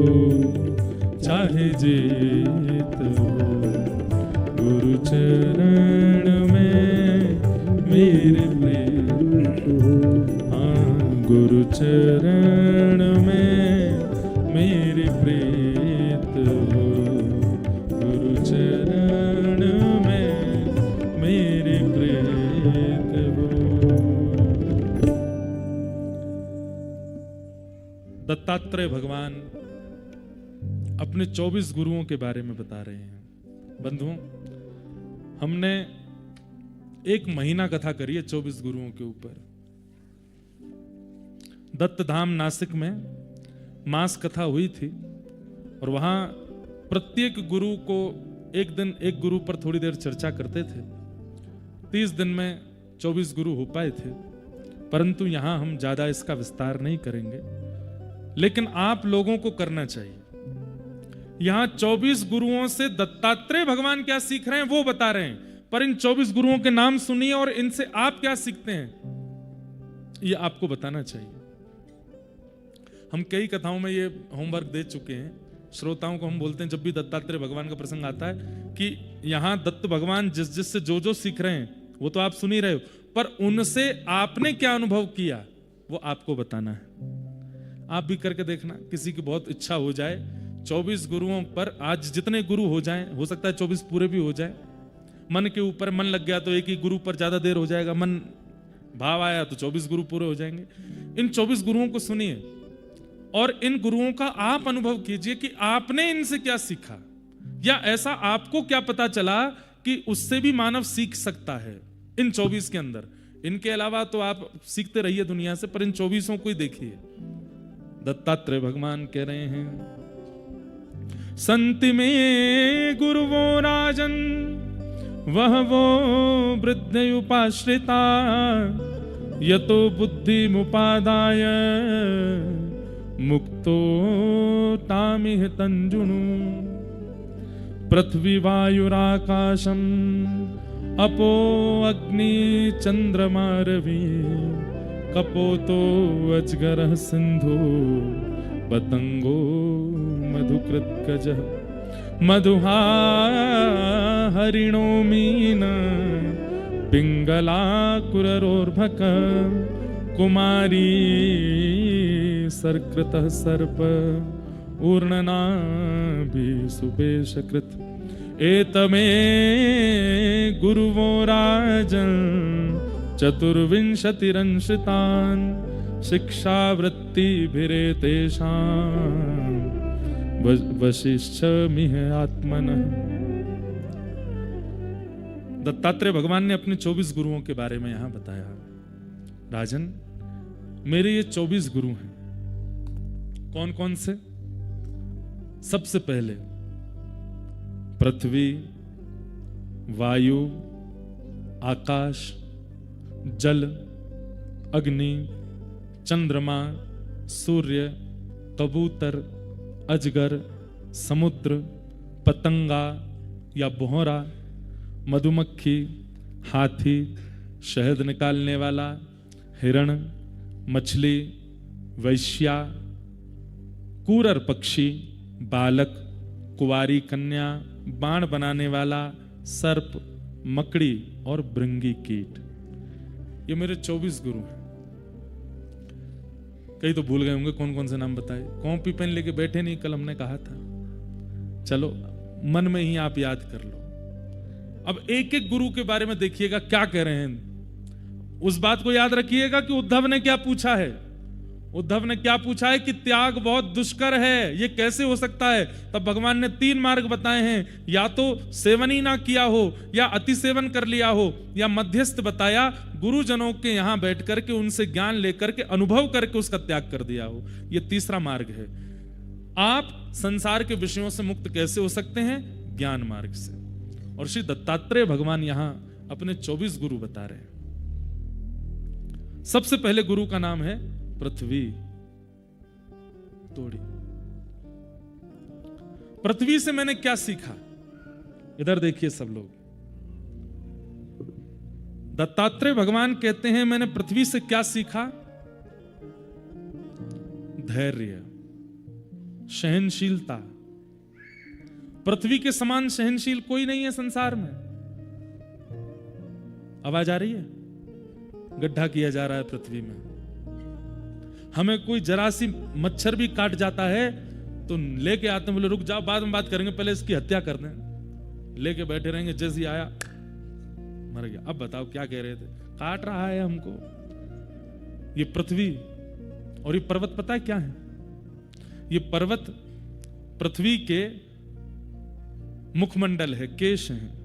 चाहे जीत हो, गुरु चरण में मेरे प्रीत हो, हाँ गुरु चरण में मेरे प्रीत हो, गुरु चरण में मेरे प्रीत हो। दत्तात्रेय भगवान अपने 24 गुरुओं के बारे में बता रहे हैं। बंधुओं, हमने एक महीना कथा करी है 24 गुरुओं के ऊपर। दत्त धाम नासिक में मास कथा हुई थी और वहां प्रत्येक गुरु को एक दिन एक गुरु पर थोड़ी देर चर्चा करते थे। 30 दिन में 24 गुरु हो पाए थे, परंतु यहां हम ज्यादा इसका विस्तार नहीं करेंगे, लेकिन आप लोगों को करना चाहिए। यहां 24 गुरुओं से दत्तात्रेय भगवान क्या सीख रहे हैं वो बता रहे हैं, पर इन 24 गुरुओं के नाम सुनिए और इनसे आप क्या सीखते हैं ये आपको बताना चाहिए। हम कई कथाओं में ये होमवर्क दे चुके हैं श्रोताओं को। हम बोलते हैं जब भी दत्तात्रेय भगवान का प्रसंग आता है कि यहां दत्त भगवान जिस जिससे जो सीख रहे हैं वो तो आप सुन ही रहे हो, पर उनसे आपने क्या अनुभव किया वो आपको बताना है। आप भी करके देखना, किसी की बहुत इच्छा हो जाए 24 गुरुओं पर, आज जितने गुरु हो जाएं, हो सकता है 24 पूरे भी हो जाए। मन के ऊपर मन लग गया तो एक ही गुरु पर ज्यादा देर हो जाएगा, मन भाव आया तो 24 गुरु पूरे हो जाएंगे। इन 24 गुरुओं को सुनिए और इन गुरुओं का आप अनुभव कीजिए कि आपने इनसे क्या सीखा, या ऐसा आपको क्या पता चला कि उससे भी मानव सीख सकता है इन 24 के अंदर। इनके अलावा तो आप सीखते रहिए दुनिया से, पर इन 24 को ही देखिए। दत्तात्रेय भगवान कह रहे हैं, संत में गुरु वो राजन वह वो वृद्ध उपाश्रिता, यतो बुद्धि मुपादाय मुक्तो तामिह तंजुनु, पृथ्वी वायुराकाशम अपो अग्नि चंद्रमा रवि, कपोतो अजगरः सिंधु पतंगो मधुकृत्कजः, मधुहा हरिणो मीन पिंगला कुररोर्भक, कुमारी सर्कृतः सर्प ऊर्णनाभि सुपेशकृत। एतमे गुरुवो राजन चतुर्विंशतिरंशितान शिक्षावृत्तिभिरे तेषां वशिष्ठमिह आत्मनः। दत्तात्रेय भगवान ने अपने 24 गुरुओं के बारे में यहां बताया। राजन, मेरे ये 24 गुरु हैं। कौन कौन से? सबसे पहले पृथ्वी, वायु, आकाश, जल, अग्नि, चंद्रमा, सूर्य, कबूतर, अजगर, समुद्र, पतंगा या भौरा, मधुमक्खी, हाथी, शहद निकालने वाला, हिरण, मछली, वैश्या, कूरर पक्षी, बालक, कुंवारी कन्या, बाण बनाने वाला, सर्प, मकड़ी और भृंगी कीट। ये मेरे 24 गुरु हैं। कई तो भूल गए होंगे कौन कौन से नाम बताए। कॉपी पेन लेके बैठे नहीं, कल हमने कहा था। चलो मन में ही आप याद कर लो। अब एक एक गुरु के बारे में देखिएगा क्या कह रहे हैं। उस बात को याद रखिएगा कि उद्धव ने क्या पूछा है। उद्धव ने क्या पूछा है कि त्याग बहुत दुष्कर है, ये कैसे हो सकता है। तब भगवान ने 3 मार्ग बताए हैं, या तो सेवन ही ना किया हो, या अति सेवन कर लिया हो, या मध्यस्थ बताया, गुरुजनों के यहां बैठ करके उनसे ज्ञान लेकर के अनुभव करके उसका त्याग कर दिया हो। ये तीसरा मार्ग है। आप संसार के विषयों से मुक्त कैसे हो सकते हैं? ज्ञान मार्ग से। और श्री दत्तात्रेय भगवान यहां अपने 24 गुरु बता रहे हैं। सबसे पहले गुरु का नाम है पृथ्वी। तोड़ी। पृथ्वी से मैंने क्या सीखा? इधर देखिए सब लोग। दत्तात्रेय भगवान कहते हैं मैंने पृथ्वी से क्या सीखा? धैर्य, सहनशीलता। पृथ्वी के समान सहनशील कोई नहीं है संसार में। आवाज आ रही है? गड्ढा किया जा रहा है पृथ्वी में। हमें कोई जरा सी मच्छर भी काट जाता है तो लेके आते हैं, बोले रुक जाओ बाद में बात करेंगे, पहले इसकी हत्या कर दें। लेके बैठे रहेंगे, जैसे ही आया मर गया। अब बताओ क्या कह रहे थे? काट रहा है हमको। ये पृथ्वी और ये पर्वत पता है क्या है? ये पर्वत पृथ्वी के मुखमंडल है, केश हैं।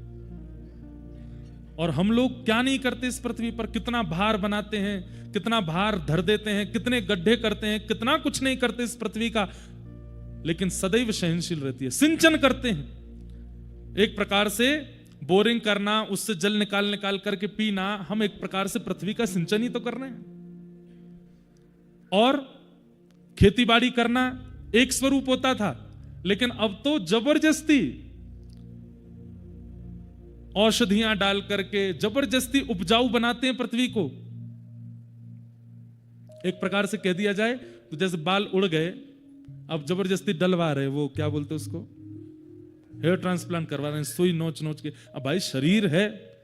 और हम लोग क्या नहीं करते इस पृथ्वी पर? कितना भार बनाते हैं, कितना भार धर देते हैं, कितने गड्ढे करते हैं, कितना कुछ नहीं करते इस पृथ्वी का, लेकिन सदैव सहनशील रहती है। सिंचन करते हैं, एक प्रकार से बोरिंग करना, उससे जल निकाल निकाल करके पीना, हम एक प्रकार से पृथ्वी का सिंचन ही तो कर रहे हैं। और खेतीबाड़ी करना एक स्वरूप होता था, लेकिन अब तो जबरदस्ती औषधियां डाल करके जबरदस्ती उपजाऊ बनाते हैं पृथ्वी को। एक प्रकार से कह दिया जाए तो जैसे बाल उड़ गए, अब जबरदस्ती डलवा रहे, वो क्या बोलते हैं उसको, हेयर ट्रांसप्लांट करवा रहे हैं, सुई नोच नोच के। अब भाई शरीर है,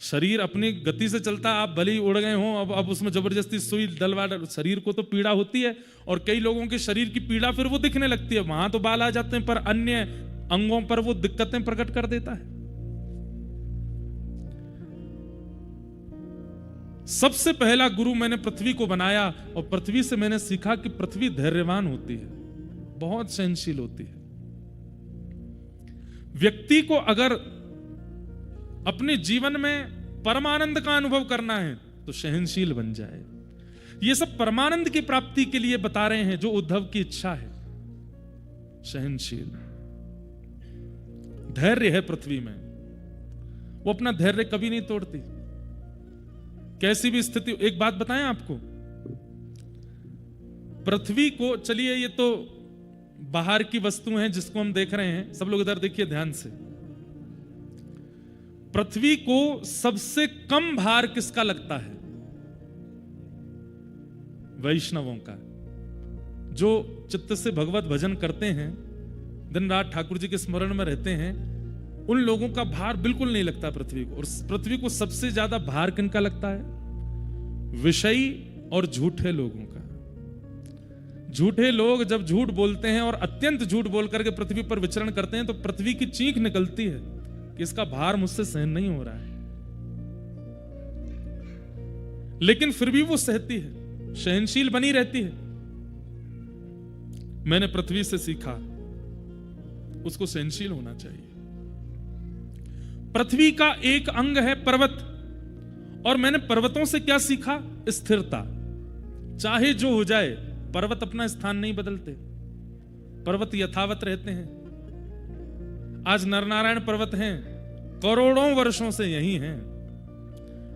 शरीर अपनी गति से चलता है, आप भले ही उड़ गए हो, अब उसमें जबरदस्ती सुई डलवा, शरीर को तो पीड़ा होती है। और कई लोगों के शरीर की पीड़ा फिर वो दिखने लगती है, वहां तो बाल आ जाते हैं, पर अन्य अंगों पर वो दिक्कतें प्रकट कर देता है। सबसे पहला गुरु मैंने पृथ्वी को बनाया, और पृथ्वी से मैंने सीखा कि पृथ्वी धैर्यवान होती है, बहुत सहनशील होती है। व्यक्ति को अगर अपने जीवन में परमानंद का अनुभव करना है तो सहनशील बन जाए। ये सब परमानंद की प्राप्ति के लिए बता रहे हैं, जो उद्धव की इच्छा है। सहनशील, धैर्य है पृथ्वी में, वो अपना धैर्य कभी नहीं तोड़ती, कैसी भी स्थिति। एक बात बताएं आपको, पृथ्वी को, चलिए ये तो बाहर की वस्तु हैं जिसको हम देख रहे हैं, सब लोग इधर देखिए ध्यान से। पृथ्वी को सबसे कम भार किसका लगता है? वैष्णवों का, जो चित्त से भगवत भजन करते हैं, दिन रात ठाकुर जी के स्मरण में रहते हैं, उन लोगों का भार बिल्कुल नहीं लगता पृथ्वी को। और पृथ्वी को सबसे ज्यादा भार किनका लगता है? विषयी और झूठे लोगों का। झूठे लोग जब झूठ बोलते हैं और अत्यंत झूठ बोल करके पृथ्वी पर विचरण करते हैं तो पृथ्वी की चीख निकलती है कि इसका भार मुझसे सहन नहीं हो रहा है, लेकिन फिर भी वो सहती है, सहनशील बनी रहती है। मैंने पृथ्वी से सीखा उसको सहनशील होना चाहिए। पृथ्वी का एक अंग है पर्वत, और मैंने पर्वतों से क्या सीखा? स्थिरता। चाहे जो हो जाए, पर्वत अपना स्थान नहीं बदलते, पर्वत यथावत रहते हैं। आज नरनारायण पर्वत हैं, करोड़ों वर्षों से यही हैं।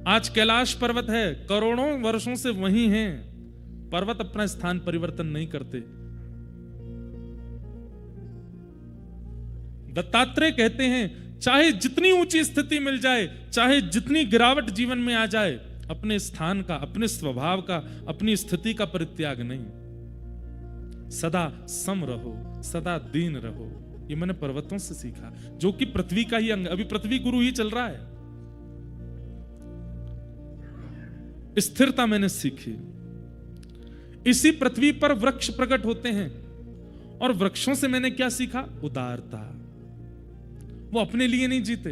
आज कैलाश पर्वत है, करोड़ों वर्षों से वही हैं। पर्वत अपना स्थान परिवर्तन नहीं करते। दत्तात्रेय कहते हैं चाहे जितनी ऊंची स्थिति मिल जाए, चाहे जितनी गिरावट जीवन में आ जाए, अपने स्थान का, अपने स्वभाव का, अपनी स्थिति का परित्याग नहीं। सदा सम रहो, सदा दीन रहो। ये मैंने पर्वतों से सीखा, जो कि पृथ्वी का ही अंग। अभी पृथ्वी गुरु ही चल रहा है। स्थिरता मैंने सीखी। इसी पृथ्वी पर वृक्ष प्रकट होते हैं, और वृक्षों से मैंने क्या सीखा? उदारता। वो अपने लिए नहीं जीते।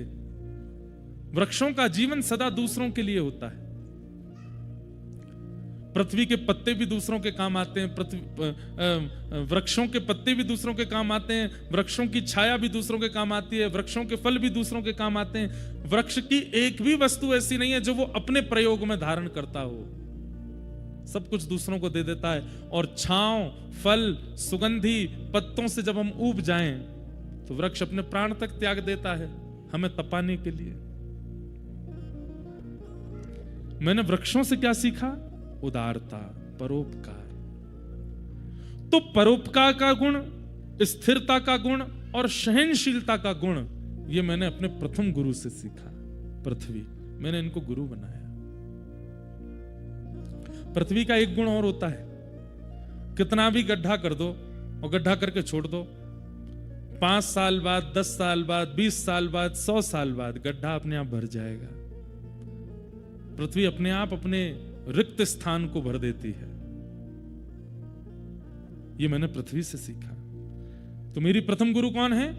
वृक्षों का जीवन सदा दूसरों के लिए होता है। पृथ्वी के पत्ते भी दूसरों के काम आते हैं, वृक्षों के पत्ते भी दूसरों के काम आते हैं, वृक्षों की छाया भी दूसरों के काम आती है, वृक्षों के फल भी दूसरों के काम आते हैं। वृक्ष की एक भी वस्तु ऐसी नहीं है जो वो अपने प्रयोग में धारण करता हो। सब कुछ दूसरों को दे देता है। और छांव, फल, सुगंधी पत्तों से जब हम ऊब जाएं तो वृक्ष अपने प्राण तक त्याग देता है हमें तपाने के लिए। मैंने वृक्षों से क्या सीखा? उदारता, परोपकार। तो परोपकार का गुण, स्थिरता का गुण और सहनशीलता का गुण, ये मैंने अपने प्रथम गुरु से सीखा। पृथ्वी, मैंने इनको गुरु बनाया। पृथ्वी का एक गुण और होता है, कितना भी गड्ढा कर दो और गड्ढा करके छोड़ दो, 5 साल बाद, 10 साल बाद, 20 साल बाद, 100 साल बाद गड्ढा अपने आप भर जाएगा। पृथ्वी अपने आप अपने रिक्त स्थान को भर देती है। ये मैंने पृथ्वी से सीखा। तो मेरी प्रथम गुरु कौन है?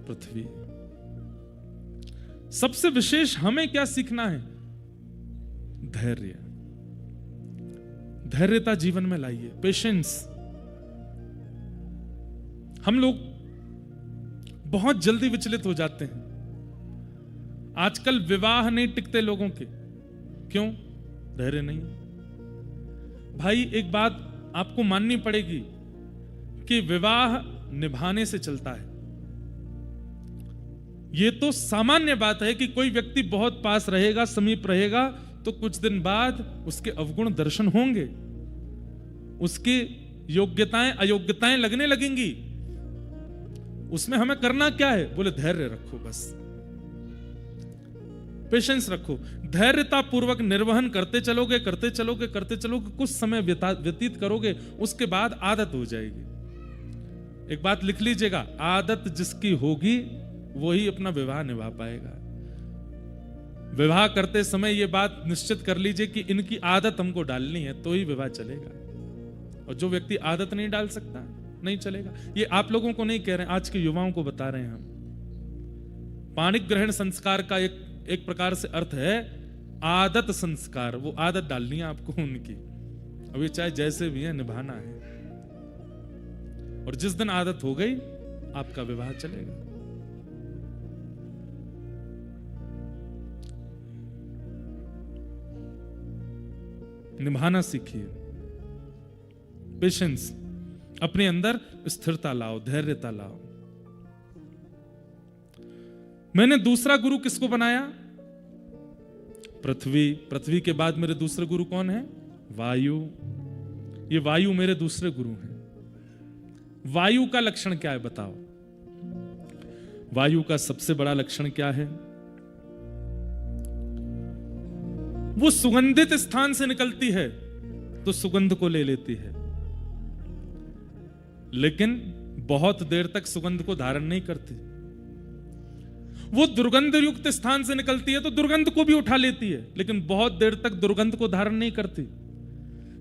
पृथ्वी। सबसे विशेष हमें क्या सीखना है? धैर्य। धैर्यता जीवन में लाइए, पेशेंस। हम लोग बहुत जल्दी विचलित हो जाते हैं। आजकल विवाह नहीं टिकते लोगों के। क्यों? धैर्य नहीं। भाई एक बात आपको माननी पड़ेगी कि विवाह निभाने से चलता है। यह तो सामान्य बात है कि कोई व्यक्ति बहुत पास रहेगा, समीप रहेगा, तो कुछ दिन बाद उसके अवगुण दर्शन होंगे, उसकी योग्यताएं अयोग्यताएं लगने लगेंगी। उसमें हमें करना क्या है? बोले धैर्य रखो, बस पेशेंस रखो। धैर्यता पूर्वक निर्वहन करते चलोगे, करते चलोगे, करते चलोगे, कुछ समय व्यतीत करोगे, उसके बाद आदत हो जाएगी। एक बात लिख लीजिएगा, आदत जिसकी होगी वही अपना विवाह निभा पाएगा। विवाह करते समय यह बात निश्चित कर लीजिए कि इनकी आदत हमको डालनी है, तो ही विवाह चलेगा। और जो व्यक्ति आदत नहीं डाल सकता, नहीं चलेगा। ये आप लोगों को नहीं कह रहे हैं, आज के युवाओं को बता रहे हैं हम। पाणिक ग्रहण संस्कार का एक प्रकार से अर्थ है आदत संस्कार। वो आदत डालनी है आपको उनकी। अब ये चाहे जैसे भी है, निभाना है। और जिस दिन आदत हो गई, आपका विवाह चलेगा। निभाना सीखिए, पेशेंस। अपने अंदर स्थिरता लाओ, धैर्यता लाओ। मैंने दूसरा गुरु किसको बनाया? पृथ्वी। पृथ्वी के बाद मेरे दूसरे गुरु कौन है? वायु। ये वायु मेरे दूसरे गुरु हैं। वायु का लक्षण क्या है बताओ? वायु का सबसे बड़ा लक्षण क्या है? वो सुगंधित स्थान से निकलती है तो सुगंध को ले लेती है, लेकिन बहुत देर तक सुगंध को धारण नहीं करती। वो दुर्गंध युक्त स्थान से निकलती है तो दुर्गंध को भी उठा लेती है, लेकिन बहुत देर तक दुर्गंध को धारण नहीं करती।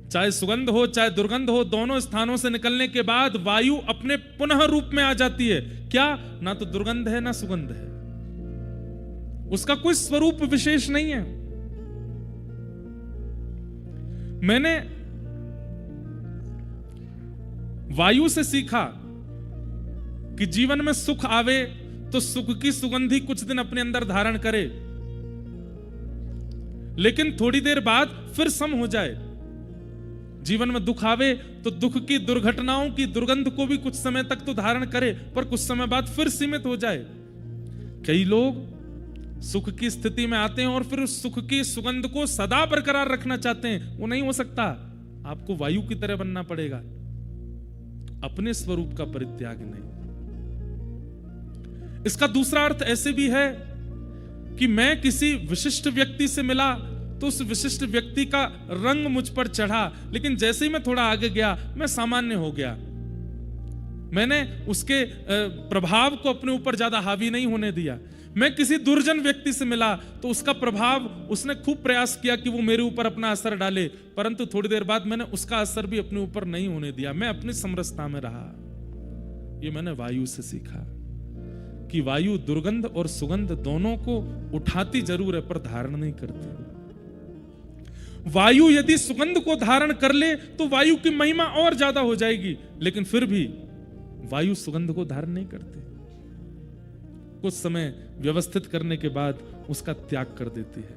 चाहे सुगंध हो चाहे दुर्गंध हो, दोनों स्थानों से निकलने के बाद वायु अपने पुनः रूप में आ जाती है। क्या? ना तो दुर्गंध है ना सुगंध है, उसका कोई स्वरूप विशेष नहीं है। मैंने वायु से सीखा कि जीवन में सुख आवे तो सुख की सुगंधी कुछ दिन अपने अंदर धारण करे, लेकिन थोड़ी देर बाद फिर सम हो जाए। जीवन में दुख आवे तो दुख की दुर्घटनाओं की दुर्गंध को भी कुछ समय तक तो धारण करे, पर कुछ समय बाद फिर सीमित हो जाए। कई लोग सुख की स्थिति में आते हैं और फिर उस सुख की सुगंध को सदा बरकरार रखना चाहते हैं। वो नहीं हो सकता, आपको वायु की तरह बनना पड़ेगा, अपने स्वरूप का परित्याग नहीं। इसका दूसरा अर्थ ऐसे भी है कि मैं किसी विशिष्ट व्यक्ति से मिला तो उस विशिष्ट व्यक्ति का रंग मुझ पर चढ़ा, लेकिन जैसे ही मैं थोड़ा आगे गया मैं सामान्य हो गया। मैंने उसके प्रभाव को अपने ऊपर ज्यादा हावी नहीं होने दिया। मैं किसी दुर्जन व्यक्ति से मिला तो उसका प्रभाव, उसने खूब प्रयास किया कि वो मेरे ऊपर अपना असर डाले, परंतु थोड़ी देर बाद मैंने उसका असर भी अपने ऊपर नहीं होने दिया, मैं अपनी समरसता में रहा। ये मैंने वायु से सीखा कि वायु दुर्गंध और सुगंध दोनों को उठाती जरूर है पर धारण नहीं करती। वायु यदि सुगंध को धारण कर ले तो वायु की महिमा और ज्यादा हो जाएगी, लेकिन फिर भी वायु सुगंध को धारण नहीं करती। कुछ समय व्यवस्थित करने के बाद उसका त्याग कर देती है।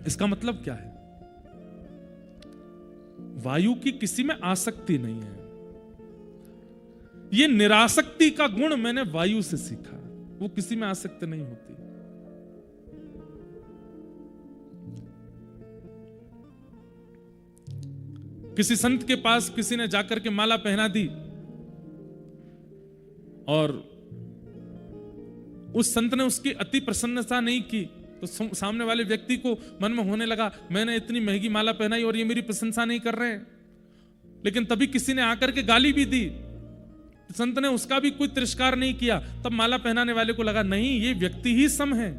इसका मतलब क्या है? वायु की किसी में आसक्ति नहीं है। यह निरासक्ति का गुण मैंने वायु से सीखा, वो किसी में आसक्त नहीं होती। किसी संत के पास किसी ने जाकर के माला पहना दी और उस संत ने उसकी अति प्रसन्नता नहीं की, तो सामने वाले व्यक्ति को मन में होने लगा मैंने इतनी महंगी माला पहनाई और ये मेरी प्रशंसा नहीं कर रहे हैं। लेकिन तभी किसी ने आकर के गाली भी दी, संत ने उसका भी कोई तिरस्कार नहीं किया। तब माला पहनाने वाले को लगा नहीं, ये व्यक्ति ही सम है,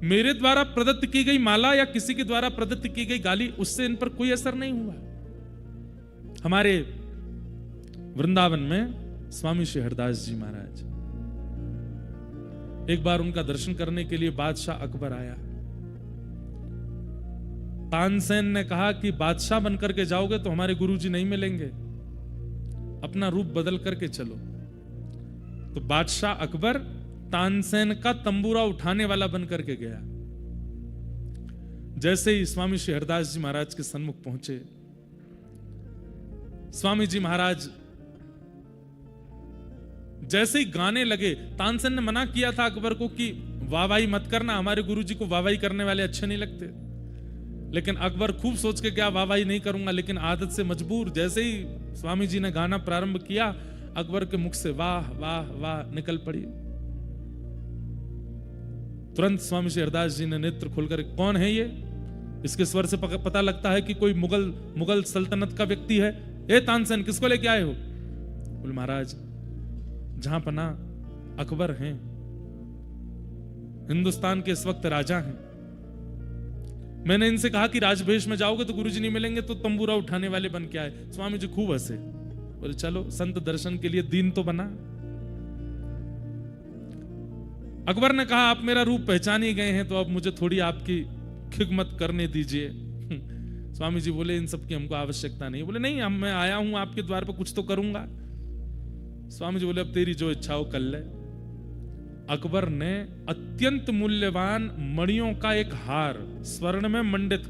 मेरे द्वारा प्रदत्त की गई माला या किसी के द्वारा प्रदत्त की गई गाली, उससे इन पर कोई असर नहीं हुआ। हमारे वृंदावन में स्वामी श्री हरदास जी महाराज, एक बार उनका दर्शन करने के लिए बादशाह अकबर आया। तानसेन ने कहा कि बादशाह बनकर के जाओगे तो हमारे गुरुजी नहीं मिलेंगे, अपना रूप बदल करके चलो। तो बादशाह अकबर तानसेन का तंबूरा उठाने वाला बनकर के गया। जैसे ही स्वामी श्री हरदास जी महाराज के सन्मुख पहुंचे, स्वामी जी महाराज जैसे ही गाने लगे, तानसेन ने मना किया था अकबर को कि वाहवाही मत करना, हमारे गुरुजी को वाहवाही करने वाले अच्छे नहीं लगते। लेकिन अकबर खूब सोच के गया वाहवाही नहीं करूंगा, लेकिन आदत से मजबूर जैसे ही स्वामी जी ने गाना प्रारंभ किया, अकबर के मुख से वाह वाह वाह निकल पड़ी। तुरंत स्वामी श्री हरदास जी ने नेत्र खोलकर, कौन है ये? इसके स्वर से पता लगता है कि कोई मुगल सल्तनत का व्यक्ति है। ए तानसेन, किसको लेके आए हो? बोले महाराज जहां पना अकबर हैं, हिंदुस्तान के इस वक्त राजा हैं। मैंने इनसे कहा कि राजभेष में जाओगे तो गुरुजी नहीं मिलेंगे, तो तंबूरा उठाने वाले बन के आए। स्वामी जी खूब हंसे, बोले चलो संत दर्शन के लिए दीन तो बना। अकबर ने कहा आप मेरा रूप पहचान ही गए हैं, तो अब मुझे थोड़ी आपकी खिदमत करने दीजिए। स्वामी जी बोले इन सब की हमको आवश्यकता नहीं। बोले नहीं, मैं आया हूं आपके द्वार पर, कुछ तो करूंगा। स्वामी जी बोले अब तेरी जो इच्छा हो कर ले। अकबर ने अत्यंत मूल्यवान मणियों का एक हार, स्वर्ण में मंडित,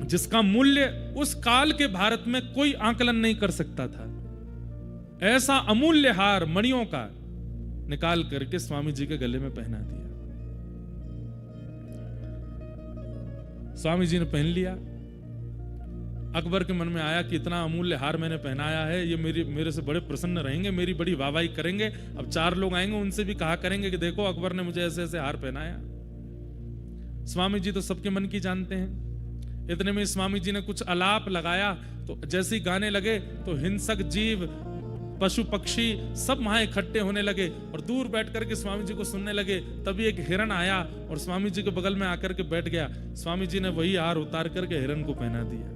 जिसका मूल्य उस काल के भारत में कोई आकलन नहीं कर सकता था, ऐसा अमूल्य हार मणियों का निकाल करके स्वामी जी के गले में पहना दिया। स्वामी जी ने पहन लिया। अकबर के मन में आया कि इतना अमूल्य हार मैंने पहनाया है, ये मेरे से बड़े प्रसन्न रहेंगे, मेरी बड़ी वाहवाही करेंगे। अब 4 लोग आएंगे, उनसे भी कहा करेंगे कि देखो अकबर ने मुझे ऐसे ऐसे हार पहनाया। स्वामी जी तो सबके मन की जानते हैं। इतने में स्वामी जी ने कुछ अलाप लगाया, तो जैसे ही गाने लगे तो हिंसक जीव पशु पक्षी सब वहां इकट्ठे होने लगे और दूर बैठ करके स्वामी जी को सुनने लगे। तभी एक हिरण आया और स्वामी जी के बगल में आकर के बैठ गया। स्वामी जी ने वही हार उतार करके हिरण को पहना दिया।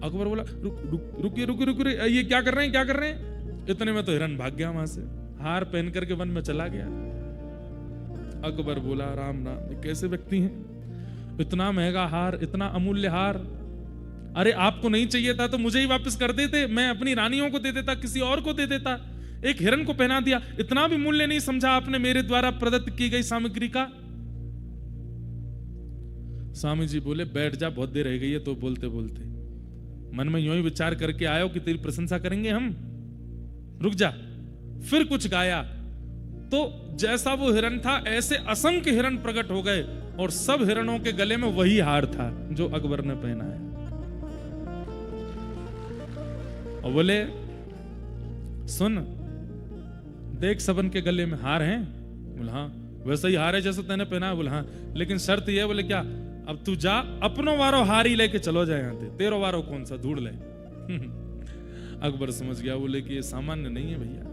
अकबर बोला रुकिए रुकिए रुकिए, ये क्या कर रहे हैं, क्या कर रहे हैं? इतने में तो हिरण भाग गया वहां से, हार पहन करके वन में चला गया। अकबर बोला राम नाम, ये कैसे व्यक्ति हैं? इतना महंगा हार, इतना अमूल्य हार, अरे आपको नहीं चाहिए था तो मुझे ही वापस कर देते, मैं अपनी रानियों को दे देता, किसी और को दे देता। एक हिरण को पहना दिया, इतना भी मूल्य नहीं समझा आपने मेरे द्वारा प्रदत्त की गई सामग्री का? स्वामी जी बोले बैठ जा, बहुत देर रह गई है तो बोलते बोलते मन में यूं ही विचार करके आयो कि तेरी प्रशंसा करेंगे हम, रुक जा। फिर कुछ गाया तो जैसा वो हिरण था ऐसे असंख्य हिरण प्रकट हो गए और सब हिरणों के गले में वही हार था जो अकबर ने पहना है। और बोले सुन देख सबन के गले में हार हैं? बोले हाँ। वैसा ही हार है जैसा तैने पहना है? बोले हाँ, लेकिन शर्त ये। बोले क्या? अब तू जा अपनो वारो हार ही लेके चलो जाए, यहाँ तेरो वारो कौन सा ढूंढ ले। अकबर समझ गया, बोले कि ये सामान्य नहीं है भैया,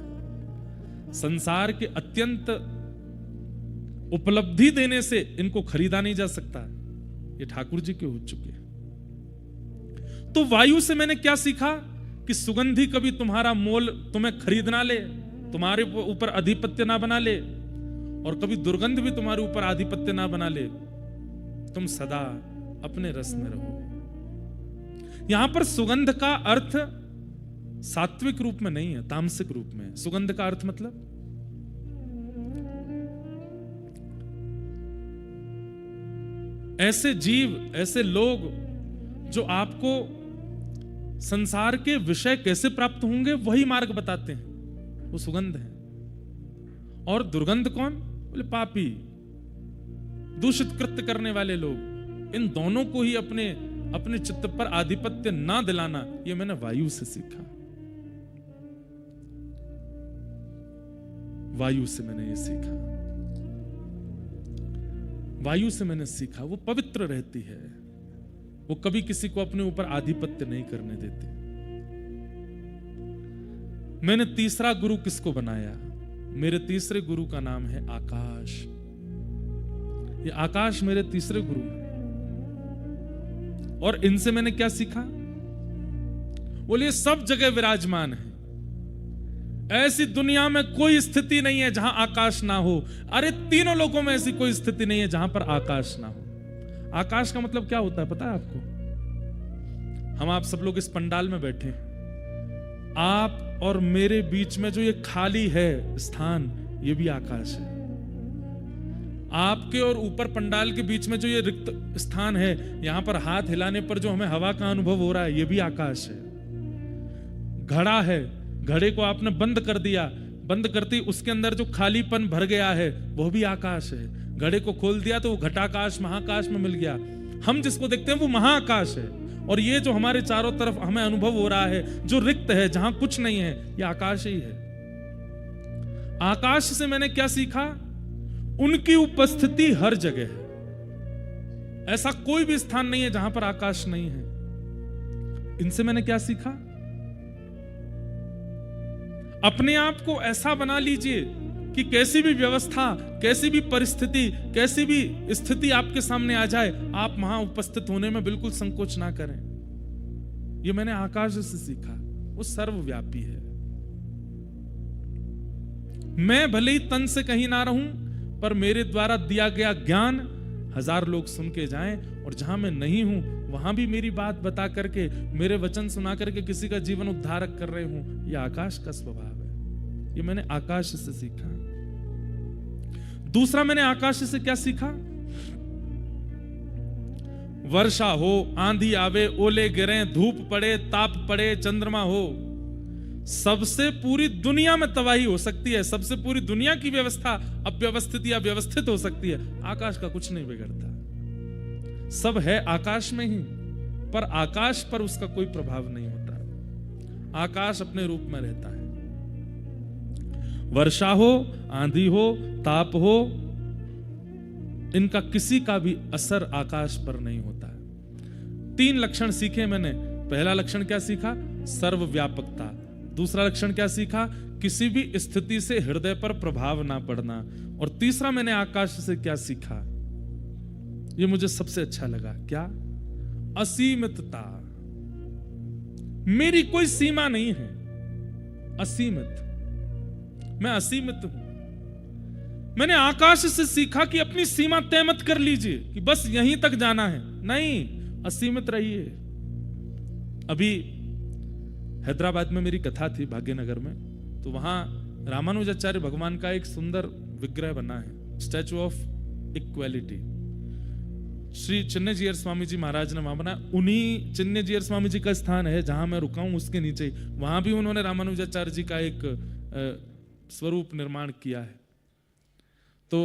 संसार के अत्यंत उपलब्धि देने से इनको खरीदा नहीं जा सकता, ये ठाकुर जी के हो चुके हैं। तो वायु से मैंने क्या सीखा कि सुगंधी कभी तुम्हारा मोल तुम्हें खरीद ना ले, तुम्हारे ऊपर आधिपत्य ना बना ले, और कभी दुर्गंध भी तुम्हारे ऊपर आधिपत्य ना बना ले। तुम सदा अपने रस में रहो। यहां पर सुगंध का अर्थ सात्विक रूप में नहीं है, तामसिक रूप में। सुगंध का अर्थ मतलब ऐसे जीव, ऐसे लोग जो आपको संसार के विषय कैसे प्राप्त होंगे वही मार्ग बताते हैं, वो सुगंध है। और दुर्गंध कौन? बोले पापी, दूषित कृत्य करने वाले लोग। इन दोनों को ही अपने चित्त पर आधिपत्य ना दिलाना, ये मैंने वायु से सीखा। वायु से मैंने ये सीखा, वायु से मैंने सीखा वो पवित्र रहती है, वो कभी किसी को अपने ऊपर आधिपत्य नहीं करने देते। मैंने तीसरा गुरु किसको बनाया? मेरे तीसरे गुरु का नाम है आकाश। ये आकाश मेरे तीसरे गुरु हैं। और इनसे मैंने क्या सीखा? बोलिए सब जगह विराजमान है, ऐसी दुनिया में कोई स्थिति नहीं है जहां आकाश ना हो। अरे तीनों लोगों में ऐसी कोई स्थिति नहीं है जहां पर आकाश ना हो। आकाश का मतलब क्या होता है पता है आपको? हम आप सब लोग इस पंडाल में बैठे, आप और मेरे बीच में जो ये खाली है स्थान, ये भी आकाश है। आपके और ऊपर पंडाल के बीच में जो ये रिक्त स्थान है, यहां पर हाथ हिलाने पर जो हमें हवा का अनुभव हो रहा है, ये भी आकाश है। घड़ा है, घड़े को आपने बंद कर दिया, बंद करते ही उसके अंदर जो खालीपन भर गया है वो भी आकाश है। घड़े को खोल दिया तो वो घटाकाश महाकाश में मिल गया। हम जिसको देखते हैं वो महाआकाश है। और ये जो हमारे चारों तरफ हमें अनुभव हो रहा है, जो रिक्त है, जहां कुछ नहीं है, ये आकाश ही है। आकाश से मैंने क्या सीखा? उनकी उपस्थिति हर जगह है। ऐसा कोई भी स्थान नहीं है जहां पर आकाश नहीं है। इनसे मैंने क्या सीखा? अपने आप को ऐसा बना लीजिए कि कैसी भी व्यवस्था, कैसी भी परिस्थिति, कैसी भी स्थिति आपके सामने आ जाए, आप वहां उपस्थित होने में बिल्कुल संकोच ना करें। ये मैंने आकाश से सीखा, वो सर्वव्यापी है। मैं भले ही तन से कहीं ना रहूं, पर मेरे द्वारा दिया गया ज्ञान हजार लोग सुन के जाएं, और जहां मैं नहीं हूं वहां भी मेरी बात बता करके, मेरे वचन सुना करके किसी का जीवन उद्धारक कर रहे हूं। यह आकाश का स्वभाव है। ये मैंने आकाश से सीखा। दूसरा मैंने आकाश से क्या सीखा? वर्षा हो, आंधी आवे, ओले गिरें, धूप पड़े, ताप पड़े, चंद्रमा हो, सबसे पूरी दुनिया में तबाही हो सकती है, सबसे पूरी दुनिया की व्यवस्था अव्यवस्थित या व्यवस्थित हो सकती है, आकाश का कुछ नहीं बिगड़ता। सब है आकाश में ही, पर आकाश पर उसका कोई प्रभाव नहीं होता। आकाश अपने रूप में रहता है। वर्षा हो, आंधी हो, ताप हो, इनका किसी का भी असर आकाश पर नहीं होता है। 3 लक्षण सीखे मैंने। पहला लक्षण क्या सीखा? सर्वव्यापकता। दूसरा लक्षण क्या सीखा? किसी भी स्थिति से हृदय पर प्रभाव ना पड़ना। और तीसरा मैंने आकाश से क्या सीखा, ये मुझे सबसे अच्छा लगा, क्या? असीमितता। मेरी कोई सीमा नहीं है, असीमित, मैं असीमित हूं। मैंने आकाश से सीखा कि अपनी सीमा तय मत कर लीजिए कि बस यहीं तक जाना है, नहीं, असीमित रहिए। अभी हैदराबाद में मेरी कथा थी भाग्यनगर में, तो वहां रामानुजाचार्य भगवान का एक सुंदर विग्रह बना है, statue of equality. Shri चिन्मयजीयर Swami ji महाराज ने वहां बनाया। उन्हीं चिन्मयजीयर स्वामी जी का स्थान है जहां मैं रुका हूं, उसके नीचे ही वहां भी उन्होंने रामानुजाचार्य जी का एक स्वरूप निर्माण किया है। तो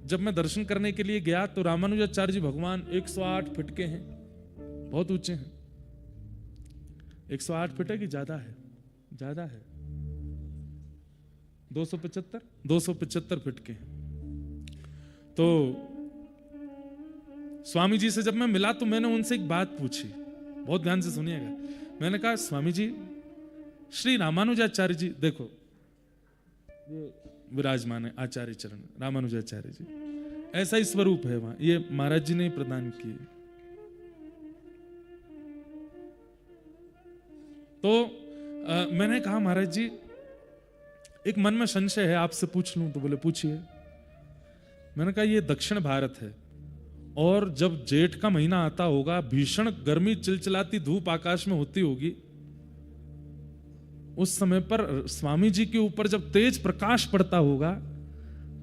जब मैं दर्शन करने के लिए गया तो रामानुजाचार्य जी भगवान 108 फीट के हैं, बहुत ऊंचे हैं। 108 फीट है कि ज्यादा है? ज्यादा है, 275 फीट के हैं। तो स्वामी जी से जब मैं मिला तो मैंने उनसे एक बात पूछी, बहुत ध्यान से सुनिएगा। मैंने कहा, स्वामी जी, श्री रामानुजाचार्य जी, देखो ये विराजमान है आचार्य चरण रामानुजाचार्य जी, ऐसा ही स्वरूप है वहां, ये महाराज जी ने प्रदान किए। तो मैंने कहा, महाराज जी एक मन में संशय है, आपसे पूछ लूं? तो बोले पूछिए। मैंने कहा, ये दक्षिण भारत है और जब जेठ का महीना आता होगा, भीषण गर्मी, चिलचिलाती धूप आकाश में होती होगी, उस समय पर स्वामी जी के ऊपर जब तेज प्रकाश पड़ता होगा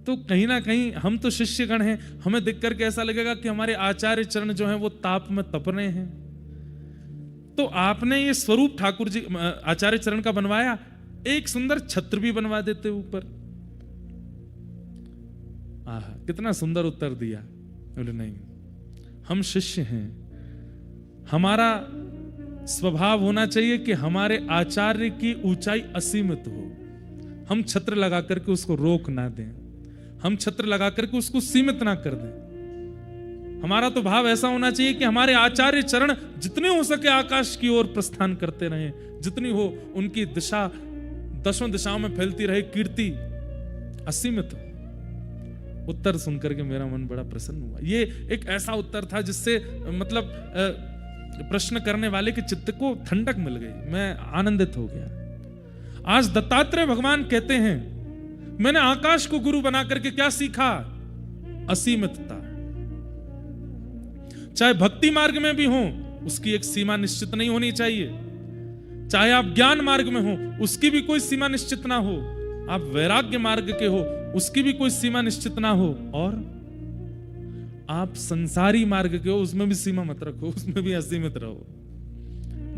तो कहीं ना कहीं हम तो शिष्यगण हैं, हमें देख करके ऐसा लगेगा कि हमारे आचार्य चरण जो हैं वो ताप में तप रहे हैं। तो आपने ये स्वरूप ठाकुर जी आचार्य चरण का बनवाया, एक सुंदर छत्र भी बनवा देते ऊपर। आहा, कितना सुंदर उत्तर दिया। बोले नहीं, हम शिष्य हैं, हमारा स्वभाव होना चाहिए कि हमारे आचार्य की ऊंचाई असीमित हो। हम छत्र लगा करके उसको रोक ना दें, हम छत्र लगा करके उसको सीमित ना कर दें। हमारा तो भाव ऐसा होना चाहिए कि हमारे आचार्य चरण जितने हो सके आकाश की ओर प्रस्थान करते रहें, जितनी हो उनकी दिशा दसों दिशाओं में फैलती रहे, कीर्ति असीमित हो। उत्तर सुनकर के मेरा मन बड़ा प्रसन्न हुआ। ये एक ऐसा उत्तर था जिससे मतलब प्रश्न करने वाले के चित्त को ठंडक मिल गई, मैं आनंदित हो गया। आज दत्तात्रेय भगवान कहते हैं, मैंने आकाश को गुरु बना करके क्या सीखा? असीमितता। चाहे भक्ति मार्ग में भी हो, उसकी एक सीमा निश्चित नहीं होनी चाहिए। चाहे आप ज्ञान मार्ग में हो, उसकी भी कोई सीमा निश्चित ना हो। आप वैराग्य मार्ग के हो, उसकी भी कोई सीमा निश्चित ना हो। और आप संसारी मार्ग के हो, उसमें भी सीमा मत रखो, उसमें भी असीमित रहो।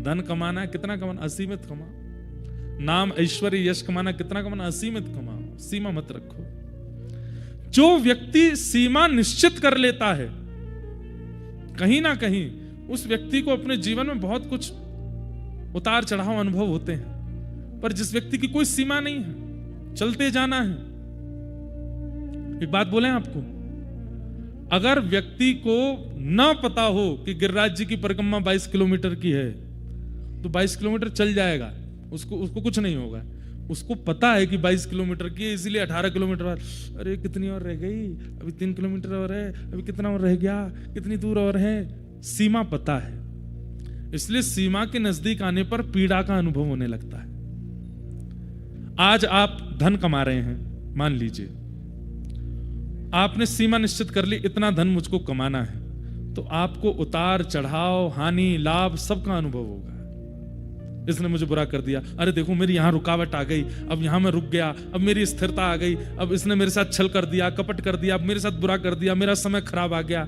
धन कमाना है, कितना कमाना? असीमित कमाओ। नाम ऐश्वर्य यश कमाना, कितना कमाना? असीमित कमाओ, सीमा मत रखो। जो व्यक्ति सीमा निश्चित कर लेता है, कहीं ना कहीं उस व्यक्ति को अपने जीवन में बहुत कुछ उतार चढ़ाव अनुभव होते हैं। पर जिस व्यक्ति की कोई सीमा नहीं है, चलते जाना है। एक बात बोले आपको, अगर व्यक्ति को ना पता हो कि गिरिराज जी की परिक्रमा 22 किलोमीटर की है, तो 22 किलोमीटर चल जाएगा, उसको कुछ नहीं होगा। उसको पता है कि 22 किलोमीटर की है, इसीलिए 18 किलोमीटर बाद, अरे कितनी और रह गई, अभी 3 किलोमीटर और है, अभी कितना और रह गया, कितनी दूर और है। सीमा पता है, इसलिए सीमा के नजदीक आने पर पीड़ा का अनुभव होने लगता है। आज आप धन कमा रहे हैं, मान लीजिए आपने सीमा निश्चित कर ली, इतना धन मुझको कमाना है, तो आपको उतार चढ़ाव, हानि, लाभ सबका अनुभव होगा। इसने मुझे बुरा कर दिया, अरे देखो मेरी यहां रुकावट आ गई, अब यहां मैं रुक गया, अब मेरी स्थिरता आ गई, अब इसने मेरे साथ छल कर दिया, कपट कर दिया, अब मेरे साथ बुरा कर दिया, मेरा समय खराब आ गया।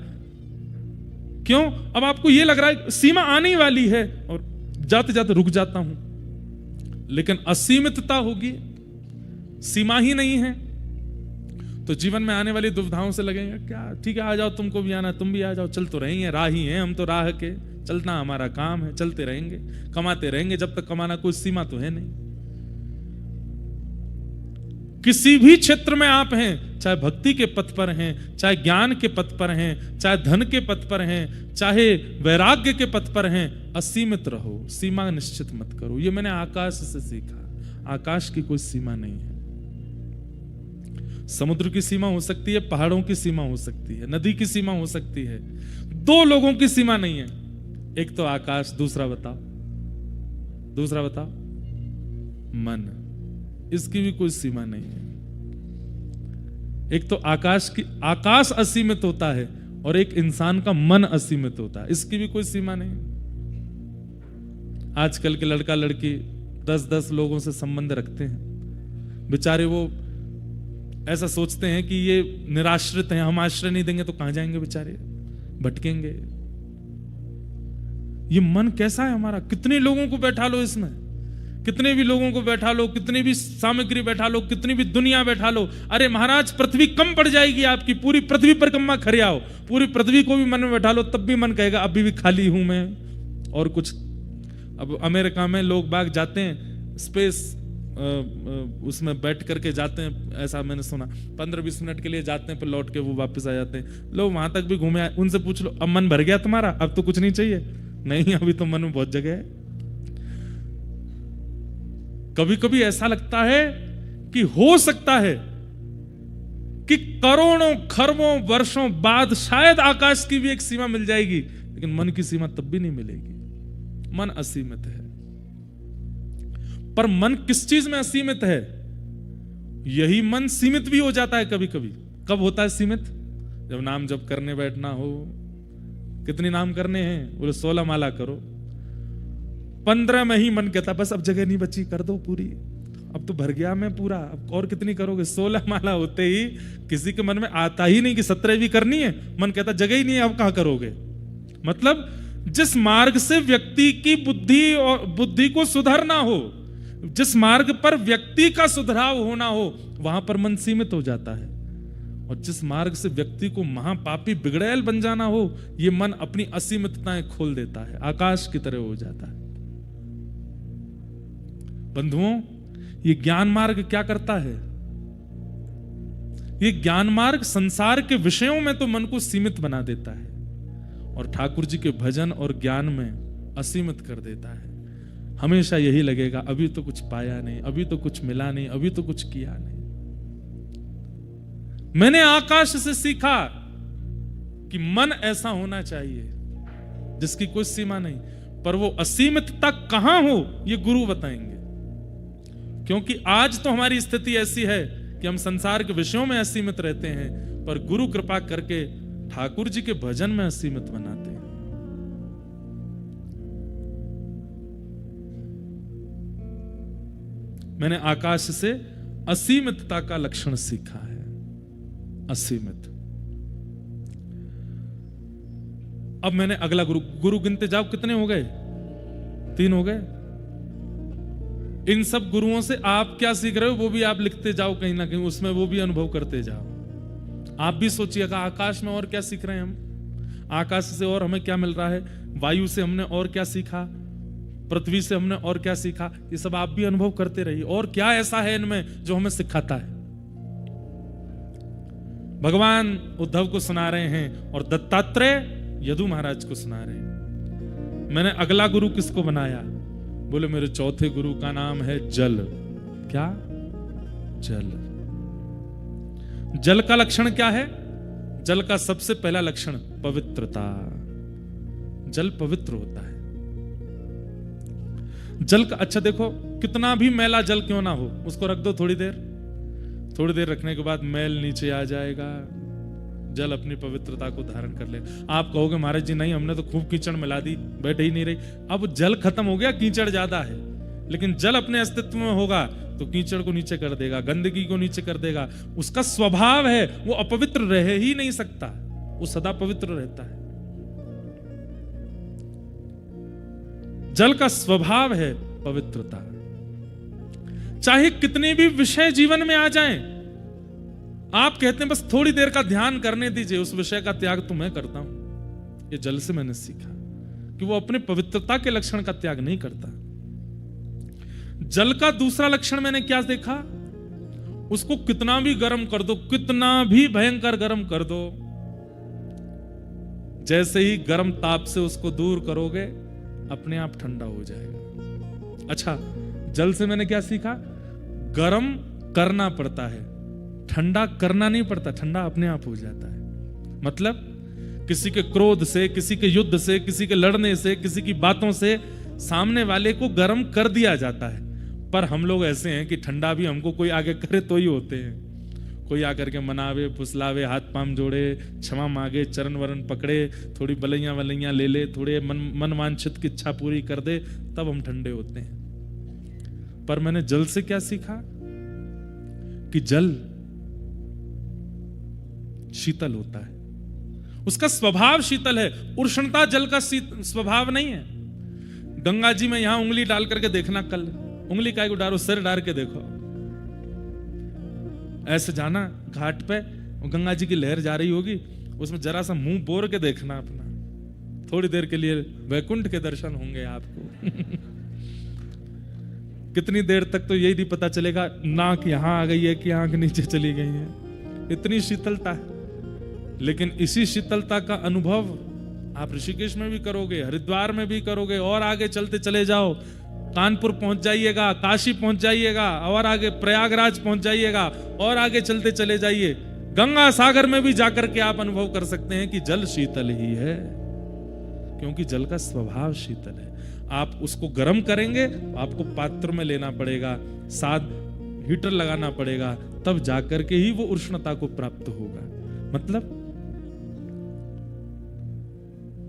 क्यों? अब आपको यह लग रहा है सीमा आने वाली है और जाते जाते रुक जाता हूं। लेकिन असीमितता होगी, सीमा ही नहीं है, तो जीवन में आने वाली दुविधाओं से लगेगा क्या, ठीक है आ जाओ, तुमको भी आना, तुम भी आ जाओ, चल तो रहेंगे, राह ही हैं हम तो, राह के चलना हमारा काम है, चलते रहेंगे, कमाते रहेंगे जब तक कमाना, कोई सीमा तो है नहीं। किसी भी क्षेत्र में आप हैं, चाहे भक्ति के पथ पर हैं, चाहे ज्ञान के पथ पर हैं, चाहे धन के पथ पर हैं, चाहे वैराग्य के पथ पर हैं, असीमित रहो, सीमा निश्चित मत करो। ये मैंने आकाश से सीखा। आकाश की कोई सीमा नहीं है। समुद्र की सीमा हो सकती है, पहाड़ों की सीमा हो सकती है, नदी की सीमा हो सकती है, दो लोगों की सीमा नहीं है। एक तो आकाश, दूसरा बताओ मन, इसकी भी कोई सीमा नहीं है। एक तो आकाश असीमित होता है और एक इंसान का मन असीमित होता है, इसकी भी कोई सीमा नहीं है। आजकल के लड़का लड़की 10-10 लोगों से संबंध रखते हैं, बेचारे वो ऐसा सोचते हैं कि ये निराश्रित हैं, हम आश्रय नहीं देंगे तो कहां जाएंगे, बेचारे भटकेंगे। ये मन कैसा है हमारा, कितने लोगों को बैठा लो इसमें, कितने भी लोगों को बैठा लो, कितनी भी सामग्री बैठा लो, कितनी भी दुनिया बैठा लो, अरे महाराज पृथ्वी कम पड़ जाएगी आपकी, पूरी पृथ्वी परिक्रमा खड़े आओ, पूरी पृथ्वी को भी मन में बैठा लो, तब भी मन कहेगा अभी भी खाली हूं मैं और कुछ। अब अमेरिका में लोग बाग जाते हैं स्पेस उसमें बैठ करके जाते हैं, ऐसा मैंने सुना, 15-20 मिनट के लिए जाते हैं, फिर लौट के वो वापस आ जाते हैं। लोग वहां तक भी घूमे आए, उनसे पूछ लो अब मन भर गया तुम्हारा, अब तो कुछ नहीं चाहिए? नहीं, अभी तो मन में बहुत जगह है। कभी कभी ऐसा लगता है कि हो सकता है कि करोड़ों खरबों वर्षों बाद शायद आकाश की भी एक सीमा मिल जाएगी, लेकिन मन की सीमा तब भी नहीं मिलेगी। मन असीमित है। पर मन किस चीज में असीमित है? यही मन सीमित भी हो जाता है कभी कभी। कब होता है सीमित? जब नाम जप करने बैठना हो। कितनी नाम करने हैं? बोले 16 माला करो। 15 में ही मन कहता बस अब जगह नहीं बची, कर दो पूरी, अब तो भर गया मैं पूरा, अब और कितनी करोगे? 16 माला होते ही किसी के मन में आता ही नहीं कि 17 भी करनी है, मन कहता जगह ही नहीं है, अब कहां करोगे। मतलब जिस मार्ग से व्यक्ति की बुद्धि को सुधरना हो, जिस मार्ग पर व्यक्ति का सुधराव होना हो, वहां पर मन सीमित हो जाता है। और जिस मार्ग से व्यक्ति को महापापी बिगड़ैल बन जाना हो, यह मन अपनी असीमितताएं खोल देता है, आकाश की तरह हो जाता है। बंधुओं, ये ज्ञान मार्ग क्या करता है? ये ज्ञान मार्ग संसार के विषयों में तो मन को सीमित बना देता है और ठाकुर जी के भजन और ज्ञान में असीमित कर देता है। हमेशा यही लगेगा अभी तो कुछ पाया नहीं, अभी तो कुछ मिला नहीं, अभी तो कुछ किया नहीं। मैंने आकाश से सीखा कि मन ऐसा होना चाहिए जिसकी कोई सीमा नहीं, पर वो असीमित तक कहां हो ये गुरु बताएंगे। क्योंकि आज तो हमारी स्थिति ऐसी है कि हम संसार के विषयों में असीमित रहते हैं, पर गुरु कृपा करके ठाकुर जी के भजन में असीमित बनाते हैं। मैंने आकाश से असीमितता का लक्षण सीखा है। असीमित। अब मैंने अगला गुरु गिनते जाओ, कितने हो गए? 3 हो गए। इन सब गुरुओं से आप क्या सीख रहे हो वो भी आप लिखते जाओ कहीं ना कहीं, उसमें वो भी अनुभव करते जाओ। आप भी सोचिएगा आकाश में और क्या सीख रहे हैं हम, आकाश से और हमें क्या मिल रहा है, वायु से हमने और क्या सीखा, पृथ्वी से हमने और क्या सीखा। ये सब आप भी अनुभव करते रहिए। और क्या ऐसा है इनमें जो हमें सिखाता है? भगवान उद्धव को सुना रहे हैं और दत्तात्रेय यदु महाराज को सुना रहे हैं। मैंने अगला गुरु किसको बनाया? बोले मेरे चौथे गुरु का नाम है जल। क्या? जल। जल का लक्षण क्या है? जल का सबसे पहला लक्षण पवित्रता। जल पवित्र होता है। जल का, अच्छा देखो, कितना भी मैला जल क्यों ना हो, उसको रख दो थोड़ी देर रखने के बाद मैल नीचे आ जाएगा, जल अपनी पवित्रता को धारण कर ले। आप कहोगे महाराज जी नहीं, हमने तो खूब कीचड़ मिला दी, बैठे ही नहीं रही। अब जल खत्म हो गया, कीचड़ ज्यादा है, लेकिन जल अपने अस्तित्व में होगा तो कीचड़ को नीचे कर देगा, गंदगी को नीचे कर देगा। उसका स्वभाव है, वो अपवित्र रह ही नहीं सकता, वो सदा पवित्र रहता है। जल का स्वभाव है पवित्रता। चाहे कितने भी विषय जीवन में आ जाएं, आप कहते हैं बस थोड़ी देर का ध्यान करने दीजिए, उस विषय का त्याग तो मैं करता हूं। ये जल से मैंने सीखा कि वो अपने पवित्रता के लक्षण का त्याग नहीं करता। जल का दूसरा लक्षण मैंने क्या देखा? उसको कितना भी गर्म कर दो, कितना भी भयंकर गर्म कर दो, जैसे ही गर्म ताप से उसको दूर करोगे अपने आप ठंडा हो जाएगा। अच्छा, जल से मैंने क्या सीखा? गर्म करना पड़ता है, ठंडा करना नहीं पड़ता, ठंडा अपने आप हो जाता है। मतलब किसी के क्रोध से, किसी के युद्ध से, किसी के लड़ने से, किसी की बातों से सामने वाले को गर्म कर दिया जाता है। पर हम लोग ऐसे हैं कि ठंडा भी हमको कोई आगे करे तो ही होते हैं। कोई आकर के मनावे, फुसलावे, हाथ पांव जोड़े, क्षमा मांगे, चरण वरण पकड़े, थोड़ी बलैया वलैया ले ले, थोड़े मन वांछित की इच्छा पूरी कर दे, तब हम ठंडे होते हैं। पर मैंने जल से क्या सीखा कि जल शीतल होता है, उसका स्वभाव शीतल है। उष्णता जल का स्वभाव नहीं है। गंगा जी में यहां उंगली डाल करके देखना, कल उंगली काय को डालो, सिर डाल के देखो, ऐसे जाना घाट पे, गंगा जी की लहर जा रही होगी, उसमें जरा सा मुंह बोर के देखना अपना, थोड़ी देर के लिए वैकुंठ के दर्शन होंगे आपको। कितनी देर तक तो यही नहीं पता चलेगा नाक यहां आ गई है कि आंख नीचे चली गई है, इतनी शीतलता है। लेकिन इसी शीतलता का अनुभव आप ऋषिकेश में भी करोगे, हरिद्वार में भी करोगे, और आगे चलते चले जाओ, कानपुर पहुंच जाइएगा, काशी पहुंच जाइएगा, और आगे प्रयागराज पहुंच जाइएगा, और आगे चलते चले जाइए, गंगा सागर में भी जाकर के आप अनुभव कर सकते हैं कि जल शीतल ही है, क्योंकि जल का स्वभाव शीतल है। आप उसको गर्म करेंगे तो आपको पात्र में लेना पड़ेगा, साथ हीटर लगाना पड़ेगा, तब जाकर के ही वो उष्णता को प्राप्त होगा। मतलब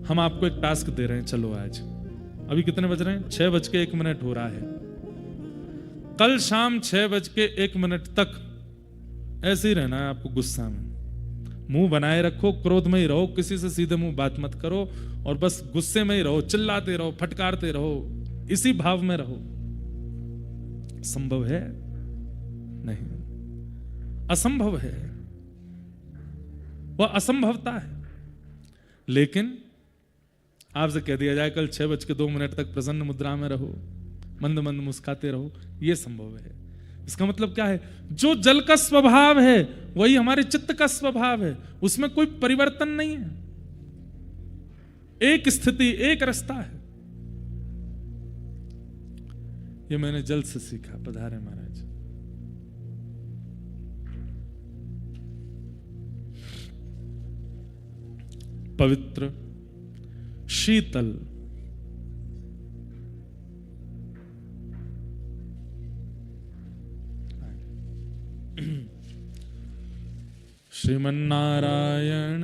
हम आपको एक टास्क दे रहे हैं, चलो आज अभी कितने बज रहे हैं, 6:01 हो रहा है। कल शाम 6:01 तक ऐसे ही रहना है आपको, गुस्सा में मुंह बनाए रखो, क्रोध में ही रहो, किसी से सीधे मुंह बात मत करो, और बस गुस्से में ही रहो, चिल्लाते रहो, फटकारते रहो, इसी भाव में रहो। संभव है? नहीं, असंभव है, वह असंभवता है। लेकिन आपसे कह दिया जाए कल 6:02 तक प्रसन्न मुद्रा में रहो, मंद मंद मुस्काते रहो, यह संभव है। इसका मतलब क्या है? जो जल का स्वभाव है वही हमारे चित्त का स्वभाव है, उसमें कोई परिवर्तन नहीं है, एक स्थिति, एक रास्ता है। ये मैंने जल से सीखा। पधारे महाराज। पवित्र, शीतल, श्रीमन्नारायण